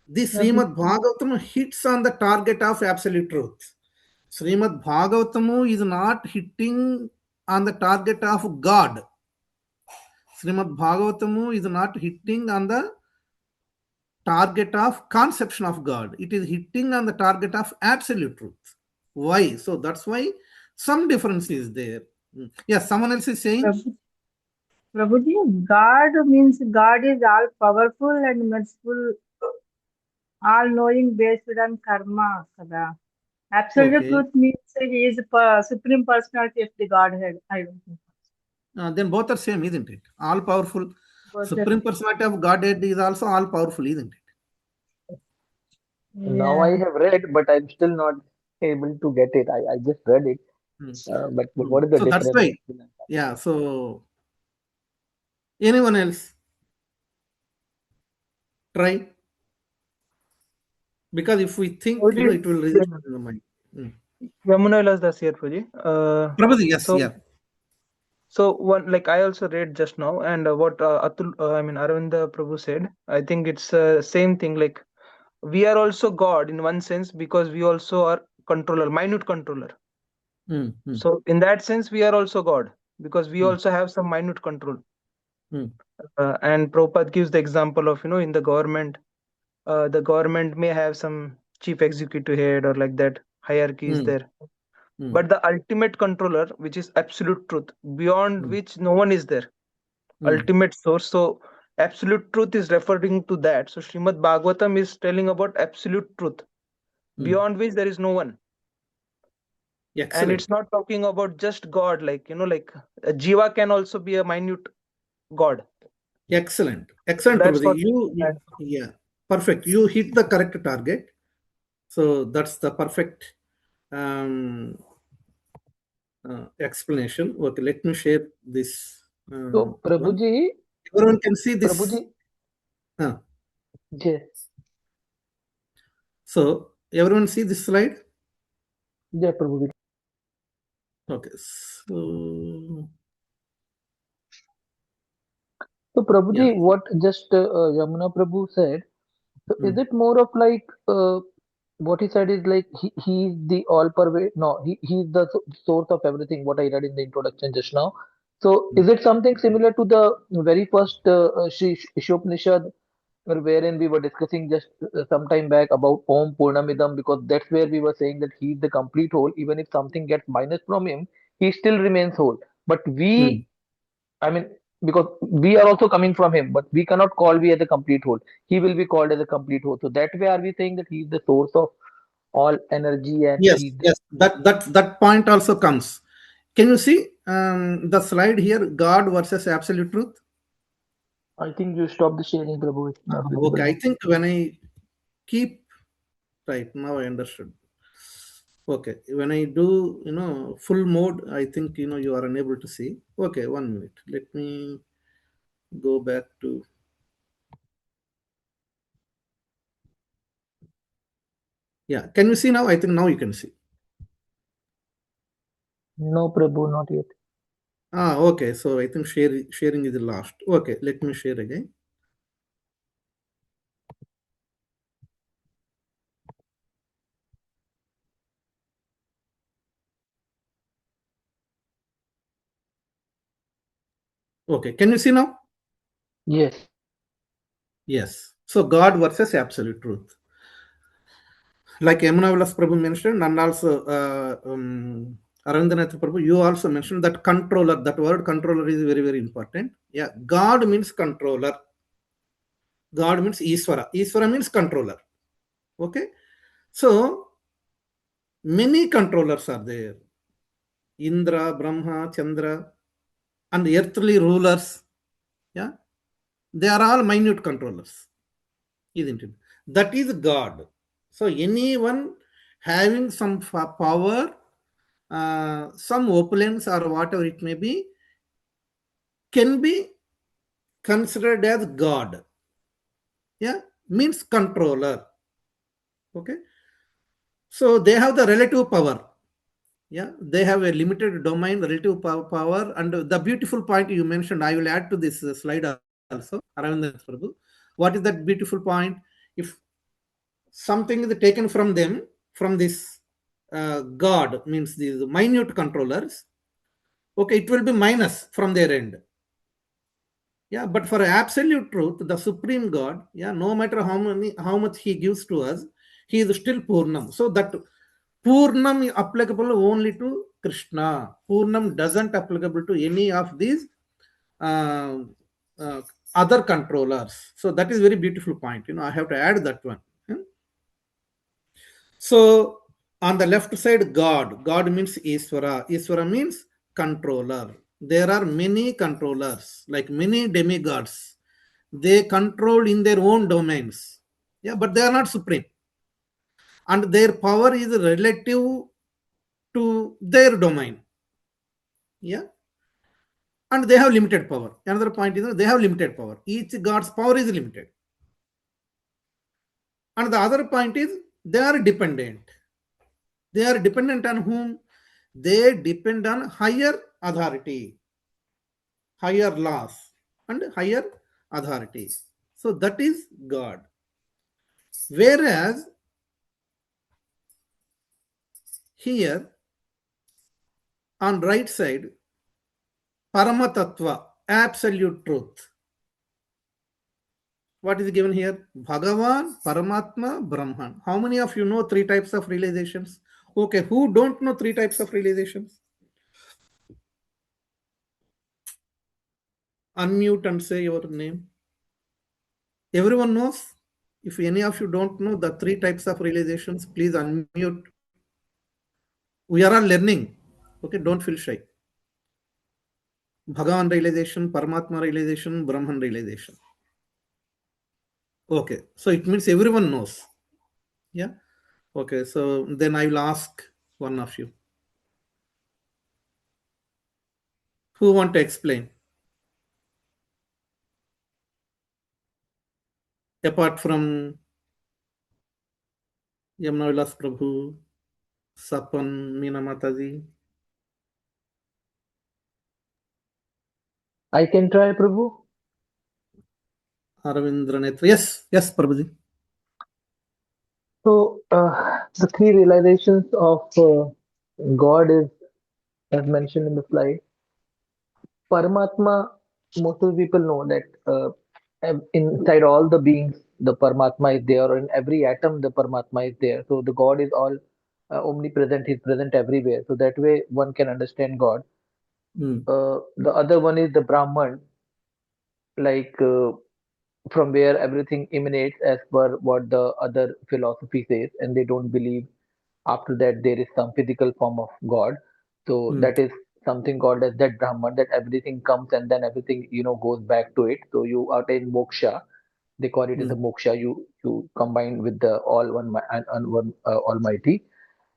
the Srimad Bhagavatam hits on the target of absolute truth. Srimad Bhagavatam is not hitting on the target of God. Srimad Bhagavatam is not hitting on the target of conception of God. It is hitting on the target of absolute truth. Why? So that's why some difference is there. Yes, someone else is saying. Prabhuji, God means God is all powerful and merciful, all knowing based on karma. Kada. Absolute Okay. truth means he is supreme personality of the Godhead. I don't know. Then both are same, isn't it? All powerful. Supreme personality of Godhead is also all powerful, isn't it? Now I have read, but I'm still not able to get it. I just read it, but what is the So that's difference? why. Yeah. So anyone else try? Because if we think, it will result in the mind. Yamuna Vilas Das here, Prabhuji. Prabhuji, yes, So, yeah. So one, like I also read just now, and what Aravinda Prabhu said, I think it's same thing. Like we are also God in one sense because we also are controller, minute controller. So in that sense, we are also God because we also have some minute control. And Prabhupada gives the example of, in the government may have some chief executive head or like that hierarchy is there. But the ultimate controller, which is absolute truth, beyond which no one is there, ultimate source. So absolute truth is referring to that. So Srimad Bhagavatam is telling about absolute truth, beyond which there is no one. And Excellent. it's not talking about just God, like a jiva can also be a minute God. Excellent. Excellent, That's Prabhuji. what. Yeah, perfect. You hit the correct target. So that's the perfect um, explanation. Okay, let me share this So, one. Prabhuji, Everyone can see this. Prabhuji, yes, So everyone see this slide? yeah, Prabhuji. Okay. So So, yeah. Prabhuji, what just Yamuna Prabhu said, so is it more of like what he said is like he's the all pervade? No, he's the source of everything. What I read in the introduction just now. So, is it something similar to the very first Ishopanishad, wherein we were discussing just some time back about Om Purnamidam, because that's where we were saying that he's the complete whole. Even if something gets minus from him, he still remains whole. But we, I mean, because we are also coming from him, but we cannot call we as a complete whole. He will be called as a complete whole. So that way, are we saying that he is the source of all energy and Yes, he's yes. That point also comes. Can you see the slide here? God versus absolute truth. I think you stop the sharing, Prabhu. It's not visible Okay, I now. think when I keep right now, I understood. Okay, when I do, full mode, I think you are unable to see. Okay, 1 minute. Let me go back to. Yeah, can you see now? I think now you can see. No, Prabhu, not yet. Okay. So I think sharing is the last. Okay, let me share again. Okay, can you see now? Yes. Yes. So God versus absolute truth. Like Yamuna Vilas Prabhu mentioned, and also Arvindanath Prabhu, you also mentioned that controller. That word controller is very, very important. Yeah, God means controller. God means Iswara. Iswara means controller. Okay. So many controllers are there. Indra, Brahma, Chandra, and earthly rulers. Yeah. They are all minute controllers. Isn't it? That is God. So anyone having some power, some opulence or whatever it may be, can be considered as God. Yeah, means controller. Okay. So they have the relative power. Yeah, they have a limited domain, relative power. And the beautiful point you mentioned, I will add to this slide also, Aravind Prabhu. What is that beautiful point? If something is taken from them, from this God, means these minute controllers, okay, it will be minus from their end. Yeah, but for absolute truth, the supreme God, yeah, no matter how much he gives to us, he is still Purnam. So that Purnam is applicable only to Krishna. Purnam doesn't applicable to any of these uh, uh, other controllers. So that is very beautiful point. I have to add that one. So on the left side, God. God means Iswara. Iswara means controller. There are many controllers, like many demigods. They control in their own domains. Yeah, but they are not supreme. And their power is relative to their domain. Yeah. And they have limited power. Another point is they have limited power. Each god's power is limited. And the other point is they are dependent. They are dependent on whom? They depend on higher authority. higher laws, and higher authorities. So that is God. Whereas here on right side, Paramatatva, absolute truth. What is given here? Bhagavan, Paramatma, Brahman. How many of you know three types of realizations? Okay, who don't know three types of realizations? Unmute and say your name. Everyone knows? If any of you don't know the three types of realizations, please unmute. We are all learning. Okay, don't feel shy. Bhagavan realization, Paramatma realization, Brahman realization. Okay, so it means everyone knows. Yeah. Okay, so then I will ask one of you. Who want to explain? Apart from Yamuna Vilas Prabhu, Sapan, Meena Mataji. I can try, Prabhu. Arvindra Netra. Yes, yes, Prabhuji. So, the three realizations of God is, as mentioned in the slide, Paramatma. Most of the people know that inside all the beings, the Paramatma is there, or in every atom, the Paramatma is there. So, the God is all omnipresent, He's present everywhere. So, that way one can understand God. Mm. The other one is the Brahman, like from where everything emanates as per what the other philosophy says, and they don't believe after that there is some physical form of God. So Mm. that is something called as that Brahman, that everything comes and then everything goes back to it. So you attain moksha. They call it as a Mm. moksha. You combine with the all one and one Almighty.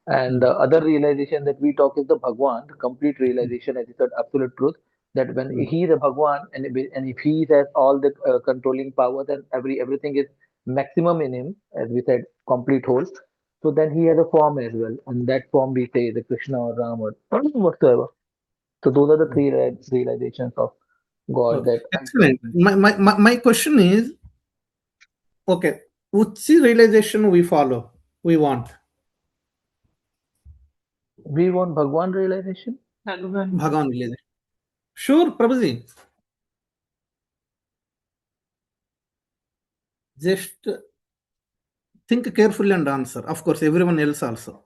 And Mm. the other realization that we talk is the Bhagwan, the complete realization, as you said, absolute truth. That when Mm. he is a Bhagwan, and if he has all the controlling power, then everything is maximum in him, as we said, complete whole. So then he has a form as well, and that form we say the Krishna or Ram or whatsoever. So those are the Mm. three realizations of God Okay, that I excellent. can. My question is, okay, which realization we follow, we want? We want Bhagwan realization. Bhagavan realization. Sure, Prabhuji. Just think carefully and answer. Of course, everyone else also.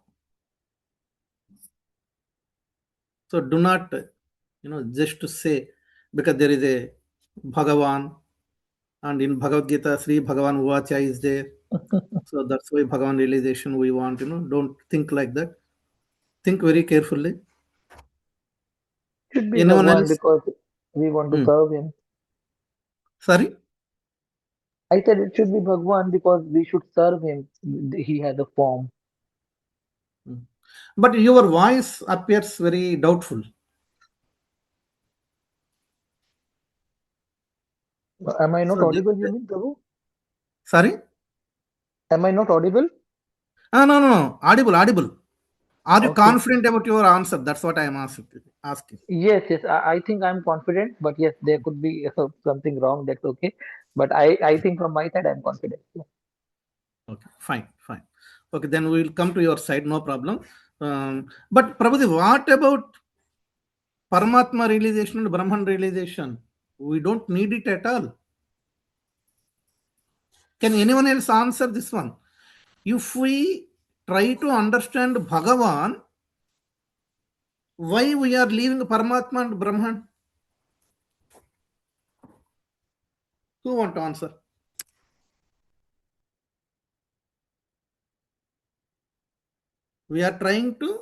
So do not, just to say, because there is a Bhagavan, and in Bhagavad Gita, Sri Bhagavan Uvacha is there. So that's why Bhagavan realization we want, don't think like that. Think very carefully. Should be Anyone Bhagwan else? because we want to Hmm. serve him. Sorry? I said it should be Bhagwan because we should serve him. He has a form. Hmm. But your voice appears very doubtful. Am I not So, audible, you mean, Prabhu? sorry? Am I not audible? Ah, no, no, no. Audible, audible. Are you Okay. confident about your answer? That's what I am asking. Yes, yes. I think I'm confident, but yes, there could be something wrong. That's okay. But I think from my side, I'm confident. Yeah. Okay, fine, fine. Okay, then we will come to your side, no problem. But Prabhuji, what about Paramatma realization and Brahman realization? We don't need it at all. Can anyone else answer this one? If we try to understand Bhagavan, why we are leaving Paramatma and Brahman? Who want to answer? We are trying to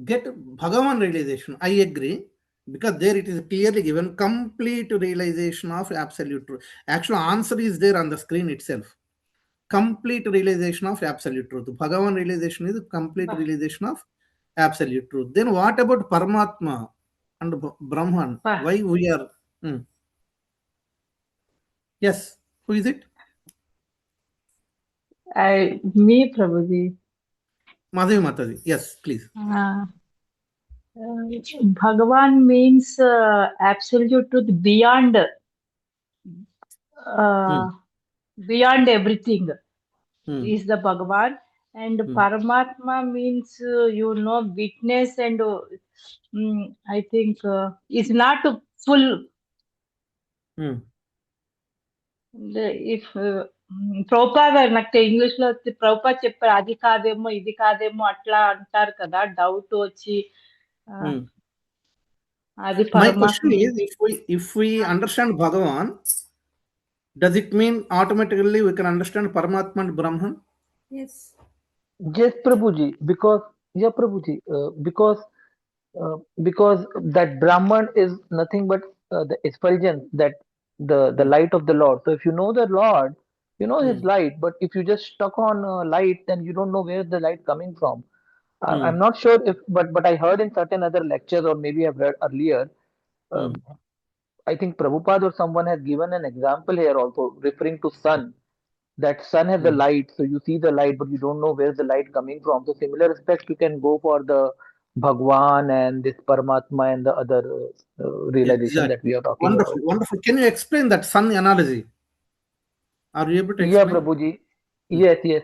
get Bhagavan realization. I agree, because there it is clearly given complete realization of absolute truth. Actual answer is there on the screen itself. Complete realization of absolute truth. Bhagavan realization is complete realization of absolute truth. Then what about Paramatma and Brahman? Why we are? Hmm. Yes, who is it? Me, Prabhuji. Madhavi Mataji. Yes, please. Uh, Bhagavan means absolute truth uh, beyond everything is the Bhagavan. And Paramatma means, witness and I think is not full. If Prabhupada నాకు English లో ప్రభుపాద్ చెప్పారు అది కాదేమో ఇది కాదేమో అట్లా అంటారు కదా డౌట్ వచ్చి అది My question పరమాత్మ. is, if we understand Bhagavan, does it mean automatically we can understand Paramatma and Brahman? Yes. Yes, Prabhuji, because Prabhuji, because that Brahman is nothing but the effulgence, that the light of the Lord. So if you know the Lord, you know His light. But if you just stuck on light, then you don't know where the light coming from. I'm not sure if, but I heard in certain other lectures, or maybe I've read earlier. I think Prabhupada or someone has given an example here also, referring to sun. That sun has the light, so you see the light, but you don't know where's the light coming from. So similar respect, you can go for the Bhagwan and this Paramatma and the other realization that Exactly. we are talking Wonderful, about. wonderful. Can you explain that sun analogy? Are you able to Yeah, explain? Prabhuji. Yes, yes.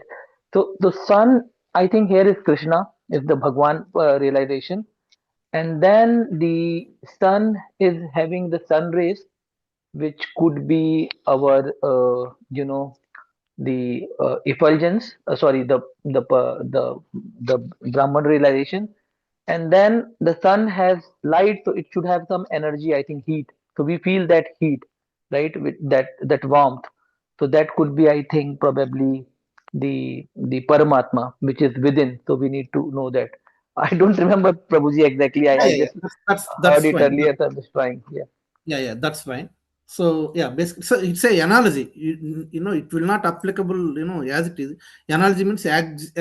So the sun, I think here is Krishna, is the Bhagwan realization. And then the sun is having the sun rays, which could be our, the effulgence, sorry, the Brahman realization, and then the sun has light, so it should have some energy. I think heat. So we feel that heat, right? With that warmth. So that could be, I think, probably the Paramatma, which is within. So we need to know that. I don't remember Prabhuji exactly. I Yeah. just That's heard it fine. earlier, so I'm just trying. Yeah. Yeah, that's fine. So yeah, basically, so it's a analogy. It will not applicable. As it is. Analogy means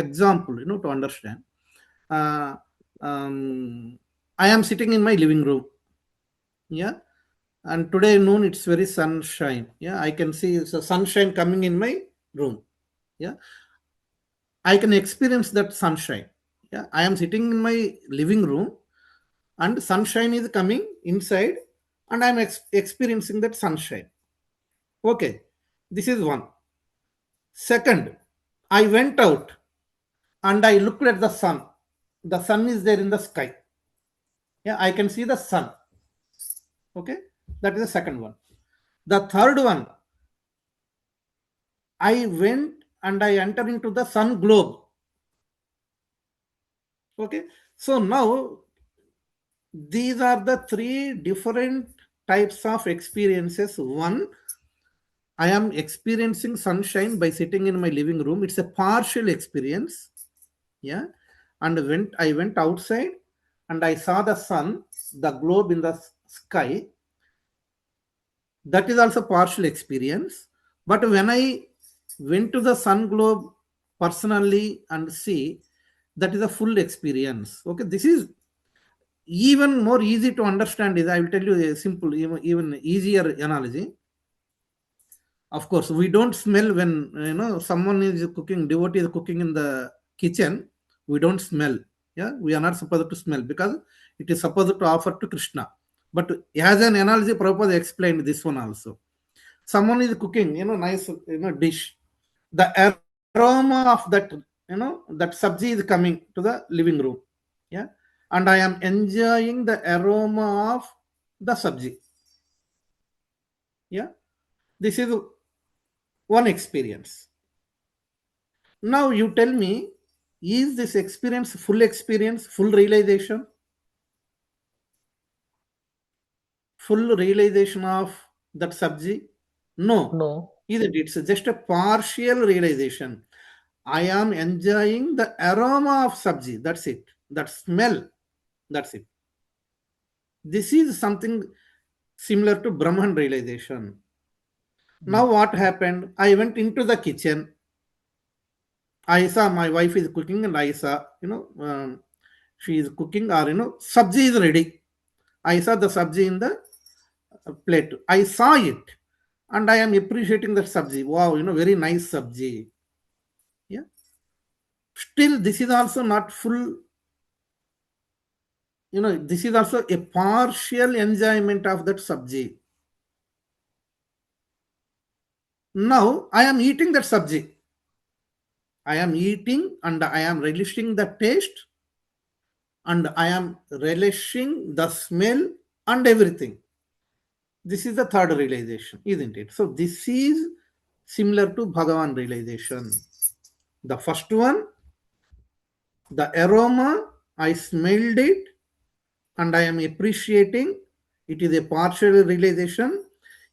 example. To understand. Uh, I am sitting in my living room. Yeah, and today noon it's very sunshine. Yeah, I can see the sunshine coming in my room. Yeah, I can experience that sunshine. Yeah, I am sitting in my living room, and sunshine is coming inside, and I'm experiencing that sunshine. Okay, this is one. Second, I went out and I looked at the sun. The sun is there in the sky. Yeah, I can see the sun. Okay, that is the second one. The third one, I went and I entered into the sun globe. Okay, so now these are the three different types of experiences. One, I am experiencing sunshine by sitting in my living room. It's a partial experience. Yeah, and when I went outside and I saw the sun, the globe in the sky, that is also partial experience. But when I went to the sun globe personally and see, that is a full experience. Okay, this is even more easy to understand. Is I will tell you a simple, even easier analogy. Of course, we don't smell when someone is cooking, devotee is cooking in the kitchen. We don't smell. Yeah, we are not supposed to smell because it is supposed to offer to Krishna. But as an analogy, Prabhupada explained this one also. Someone is cooking, nice, dish. The aroma of that sabji is coming to the living room. Yeah, and I am enjoying the aroma of the sabji. Yeah, this is one experience. Now you tell me, is this experience, full realization? Full realization of that sabji? No. No. Isn't it? It's just a partial realization. I am enjoying the aroma of sabji. That's it. That smell. That's it. This is something similar to Brahman realization. Now what happened? I went into the kitchen. I saw my wife is cooking, and I saw, she is cooking, or, sabji is ready. I saw the sabji in the plate. I saw it, and I am appreciating that sabji. Wow, very nice sabji. Yeah. Still, this is also not full this is also a partial enjoyment of that sabji. Now I am eating that sabji. I am eating and I am relishing the taste and I am relishing the smell and everything. This is the third realization, isn't it? So this is similar to Bhagavan realization. The first one, the aroma, I smelled it and I am appreciating. It is a partial realization.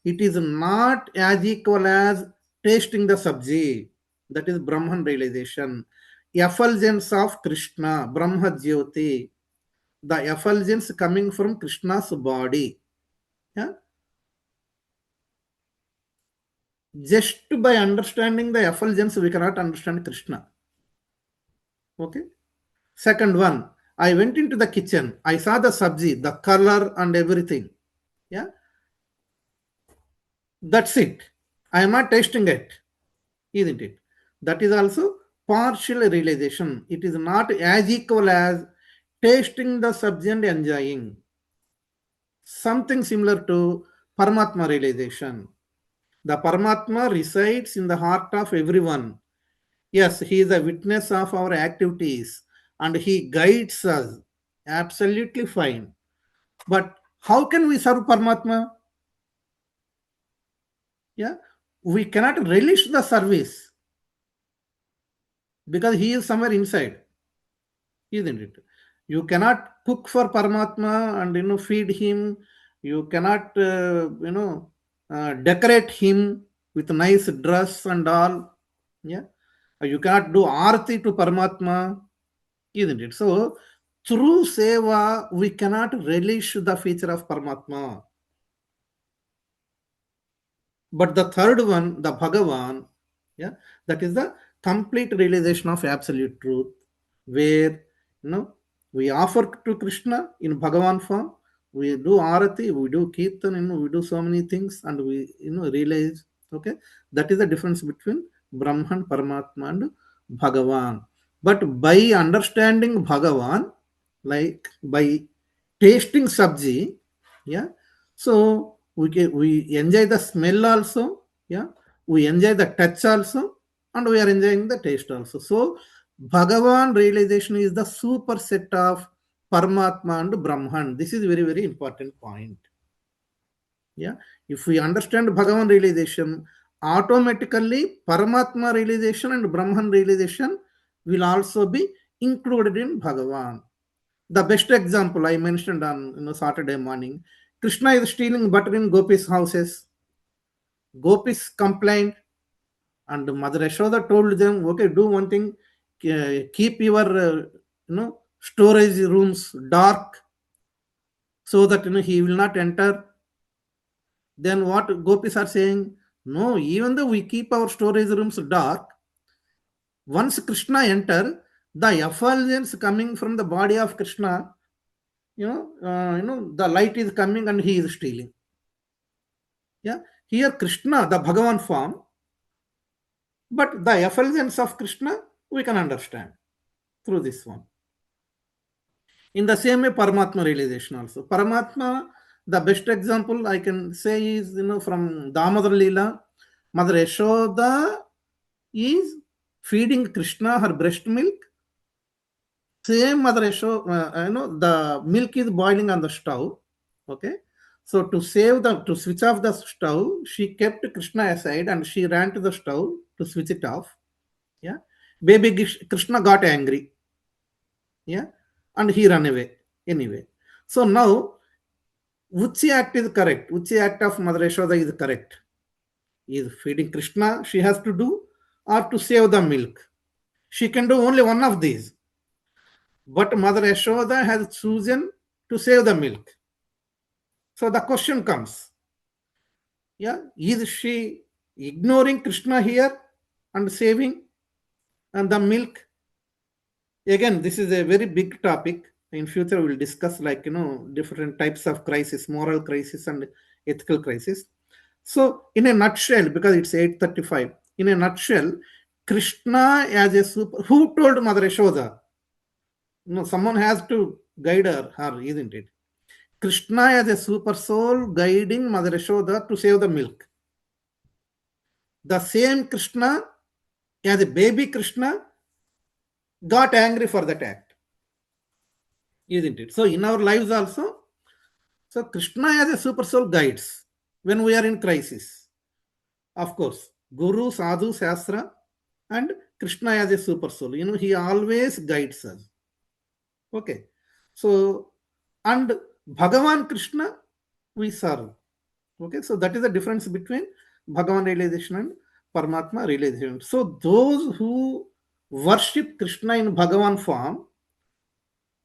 It is not as equal as tasting the sabji. That is Brahman realization. Effulgence of Krishna, Brahma Jyoti. The effulgence coming from Krishna's body. Yeah? Just by understanding the effulgence, we cannot understand Krishna. Okay. Second one, I went into the kitchen. I saw the sabji, the color and everything. Yeah. That's it. I am not tasting it, isn't it? That is also partial realization. It is not as equal as tasting the sabji and enjoying. Something similar to Paramatma realization. The Paramatma resides in the heart of everyone. Yes, he is a witness of our activities and he guides us. Absolutely fine. But how can we serve Paramatma? Yeah, we cannot relish the service because he is somewhere inside, isn't it? You cannot cook for Paramatma and feed him. You cannot decorate him with nice dress and all. Yeah, you cannot do arati to Paramatma, isn't it? So through seva we cannot relish the feature of Paramatma. But the third one, the Bhagavan, yeah, that is the complete realization of absolute truth, where we offer to Krishna in Bhagavan form, we do arati, we do kirtan, we do so many things, and we realize, okay, that is the difference between Brahman, Paramatma, and Bhagavan. But by understanding Bhagavan, like by tasting sabji, yeah, so we enjoy the smell also, yeah, we enjoy the touch also, and we are enjoying the taste also. So Bhagavan realization is the superset of Paramatma and Brahman. This is very, very important point. Yeah, if we understand Bhagavan realization, automatically Paramatma realization and Brahman realization will also be included in Bhagavan. The best example I mentioned on Saturday morning, Krishna is stealing butter in Gopis' houses. Gopis complained, and Mother Yashoda told them, "Okay, do one thing, keep your storage rooms dark, so that he will not enter." Then what Gopis are saying? No, even though we keep our storage rooms dark, once Krishna enter, the effulgence coming from the body of Krishna, the light is coming and he is stealing. Yeah, here Krishna, the Bhagavan form, but the effulgence of Krishna we can understand through this one. In the same way, Paramatma realization also. Paramatma, the best example I can say is from Damodar Leela, Mother Yashoda is feeding Krishna her breast milk. Same Mother Yashoda, the milk is boiling on the stove. Okay. So to switch off the stove, she kept Krishna aside and she ran to the stove to switch it off. Yeah. Baby Krishna got angry. Yeah. And he ran away anyway. So now, which act is correct? Which act of Mother Yashoda is correct? Is feeding Krishna she has to do, or to save the milk? She can do only one of these. But Mother Yashoda has chosen to save the milk. So the question comes, yeah, is she ignoring Krishna here and saving and the milk? Again, this is a very big topic. In future, we'll discuss different types of crisis, moral crisis and ethical crisis. So in a nutshell, because it's 8:35, in a nutshell, Krishna as a super, who told Mother Yashoda? Someone has to guide her, isn't it? Krishna as a super soul guiding Mother Yashoda to save the milk. The same Krishna, as a baby Krishna, got angry for that act, isn't it? So in our lives also, so Krishna as a super soul guides when we are in crisis. Of course, Guru, Sadhu, Shastra, and Krishna as a super soul. He always guides us. Okay. So, and Bhagavan Krishna, we serve. Okay. So that is the difference between Bhagavan realization and Paramatma realization. So those who worship Krishna in Bhagavan form,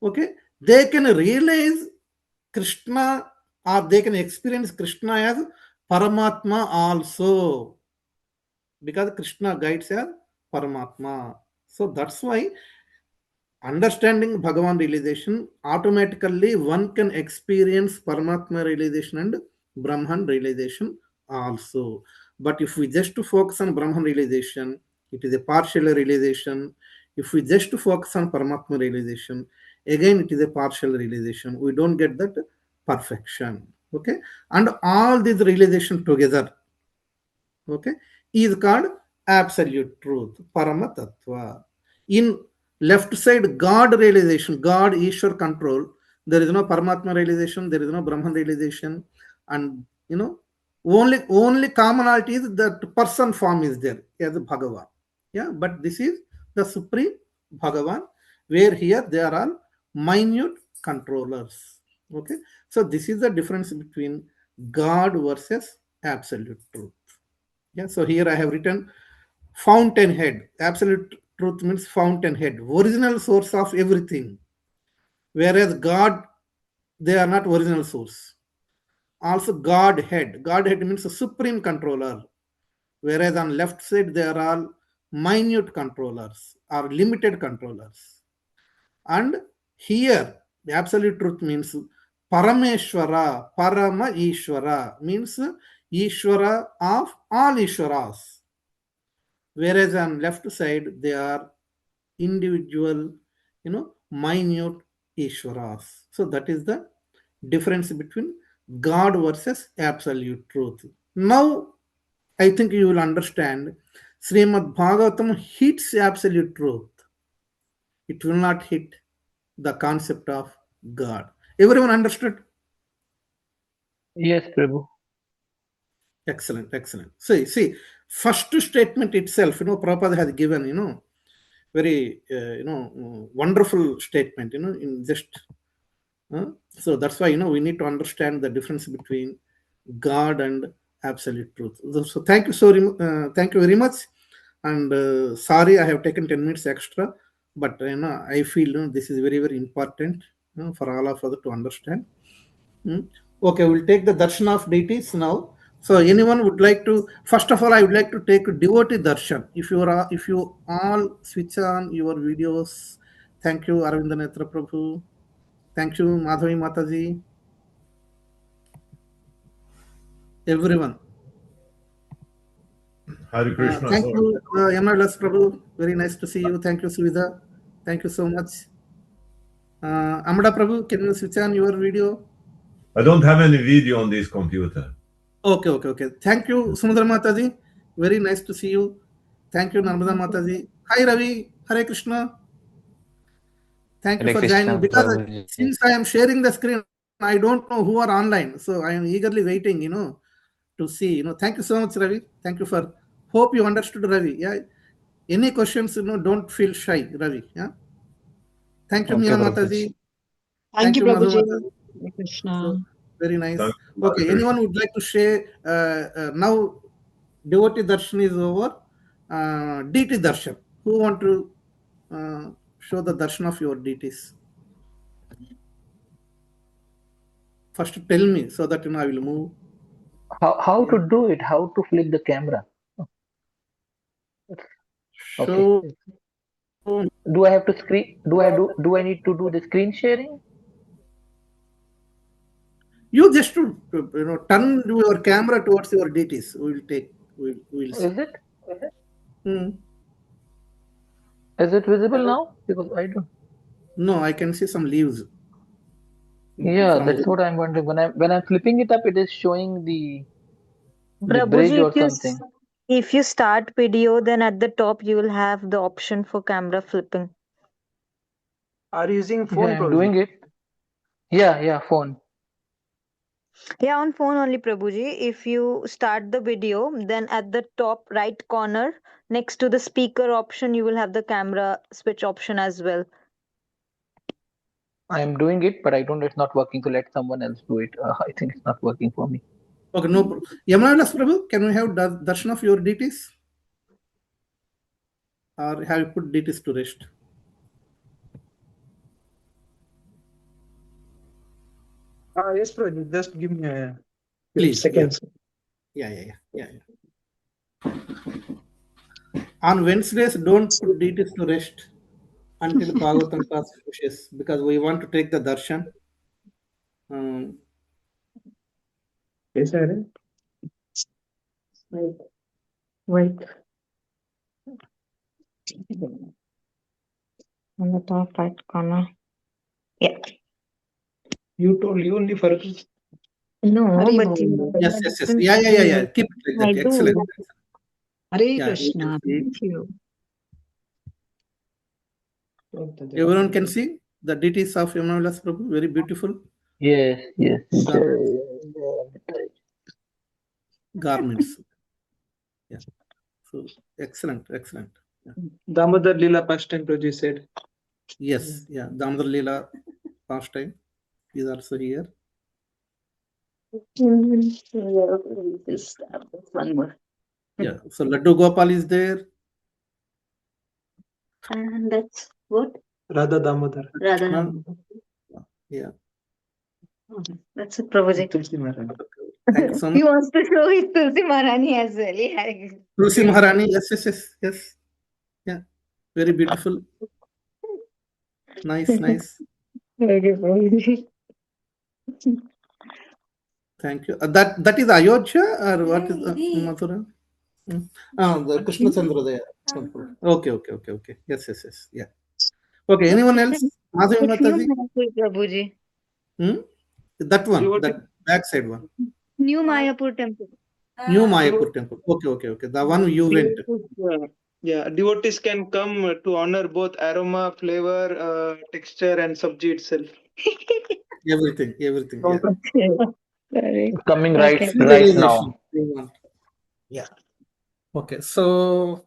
okay, they can realize Krishna, or they can experience Krishna as Paramatma also, because Krishna guides as Paramatma. So that's why understanding Bhagavan realization, automatically one can experience Paramatma realization and Brahman realization also. But if we just to focus on Brahman realization, it is a partial realization. If we just to focus on Paramatma realization, again it is a partial realization. We don't get that perfection. Okay, and all these realization together, okay, is called absolute truth, Parama Tattva. In left side, God realization, God Ishwar control, there is no Paramatma realization, there is no Brahman realization, and only commonality is that person form is there as Bhagavan. Yeah, but this is the supreme Bhagavan, where here they are all minute controllers. Okay, so this is the difference between God versus absolute truth. Yeah, so here I have written fountainhead. Absolute truth means fountainhead, original source of everything. Whereas God, they are not original source. Also, Godhead. Godhead means a supreme controller. Whereas on left side, they are all minute controllers or limited controllers. And here, the absolute truth means Parameshwara, Parama Ishwara means Ishwara of all Ishwaras. Whereas on left side they are individual, minute Ishwaras. So that is the difference between God versus absolute truth. Now I think you will understand Srimad Bhagavatam hits absolute truth. It will not hit the concept of God. Everyone understood? Yes, Prabhu. Excellent, excellent. See, first statement itself, Prabhupada has given, very, wonderful statement, in just, so that's why, we need to understand the difference between God and absolute truth. So thank you very much. And sorry, I have taken 10 minutes extra, but, I feel, this is very, very important, for all of us to understand. Hmm. Okay, we'll take the darshan of deities now. So, anyone would like to? First of all, I would like to take devotee darshan. If you all switch on your videos, thank you, Aravinda Netra Prabhu. Thank you, Madhavi Mataji. Everyone. Hare Krishna. Thank So, you, MLS Prabhu. Very nice to see you. Thank you, Suvidha. Thank you so much. Amada Prabhu, can you switch on your video? I don't have any video on this computer. Okay. Thank you, Sumudra Mataji. Very nice to see you. Thank you, Narmada Mataji. Hi, Ravi. Hare Krishna. Thank you Hare for joining. Krishna, Because Prabhuji. since I am sharing the screen, I don't know who are online. So I am eagerly waiting, to see. Thank you so much, Ravi. Thank you for. Hope you understood, Ravi. Yeah. Any questions, don't feel shy, Ravi. Yeah. Thank you, Okay, Meena Prabhuji. Mataji. Thank Thank you, you, Madhu Prabhuji. Mataji. Hare So Krishna. very Thank nice. you, Hare Okay, Krishna. anyone would like to share? Now, devotee darshan is over. Deity darshan. Who want to show the darshan of your deities? First, tell me so that I will move. How Yeah. to do it? How to flip the camera? Okay. Show. Do I have to screen? Do I need to do the screen sharing? You just to turn your camera towards your deities. We will take. We'll see. Is it? Hmm. Is it visible now? Because I don't. No, I can see some leaves. Yeah, from that's what I'm wondering. When I'm flipping it up, it is showing the bridge Prabhuji, or something. if you start video, then at the top you will have the option for camera flipping. Are you using Yeah, phone, I'm Prabhuji? doing it. Yeah, phone. Yeah, on phone only, Prabhuji. If you start the video, then at the top right corner, next to the speaker option, you will have the camera switch option as well. I am doing it, but I don't. It's not working. So let someone else do it. I think it's not working for me. Okay, no problem. Yamanavilas Prabhu, can we have darshan of your deities? Or have you put deities to rest? Yes, Prabhuji. Just give me a few Please, yeah. seconds. Yeah. On Wednesdays, don't put deities to rest until Bhagavatam class finishes because we want to take the darshan. Yes, sir. Wait. On the top right corner. Yeah. You told you only for No, Hari but Bol. Yes. Yeah. Keep it like I that. Excellent. do. Hare Yeah, you can Krishna. see it. Thank you. Everyone can see the deities of Yamanavilas Prabhu. Very beautiful Yes. garments. Yeah. So excellent. Yeah. Damodar Lila past time, Prabhuji said. Yes. Yeah. Damodar Leela past time is also here. Just have this one more. Yeah. So Laddu Gopal is there. And that's what? Radha Damodar. Radha. Huh? Yeah. That's it, Prabhuji. Tulsi Maharani. Thank you so He much. wants to show his Tulsi Maharani as well. Yeah. Tulsi Maharani. Yes. Yeah. Very beautiful. Nice. Okay, Prabhuji. Thank you. That is Ayodhya or what is Mathura? The Krishna Chandrodaya temple. Okay. Yes. Yeah. Okay. Anyone else? Madhavi It's new Mataji? Mayapur, Prabhuji. That one. Devotee. That backside one. New Mayapur temple. New Mayapur temple. Okay. The one you went. Devotees can come to honor both aroma, flavor, texture, and sabji itself. Everything. Yeah. Sorry. Coming Okay. right now. Yeah. Okay. So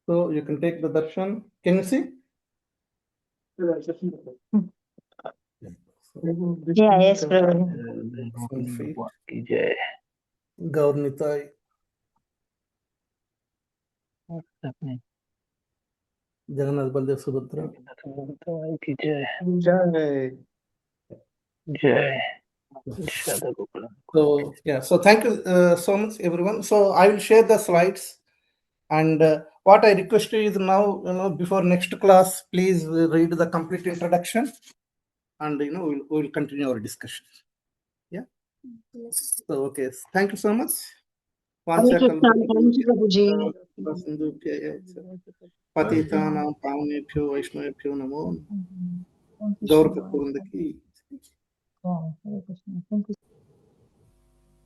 you can take the darshan. Can you see? Yeah, yes, Prabhuji. Front feet. Jai. Gaurnitai. What's happening? Jagannath Baldev Subhadra. Jai. So thank you so much, everyone. So I will share the slides, and what I request you is now, before next class, please read the complete introduction, and we will continue our discussion. Yeah. So okay, thank you so much. Hare Krishna. Thank you, Prabhuji. पतितानां पावनेभ्यो वैष्णवेभ्यो नमो गौर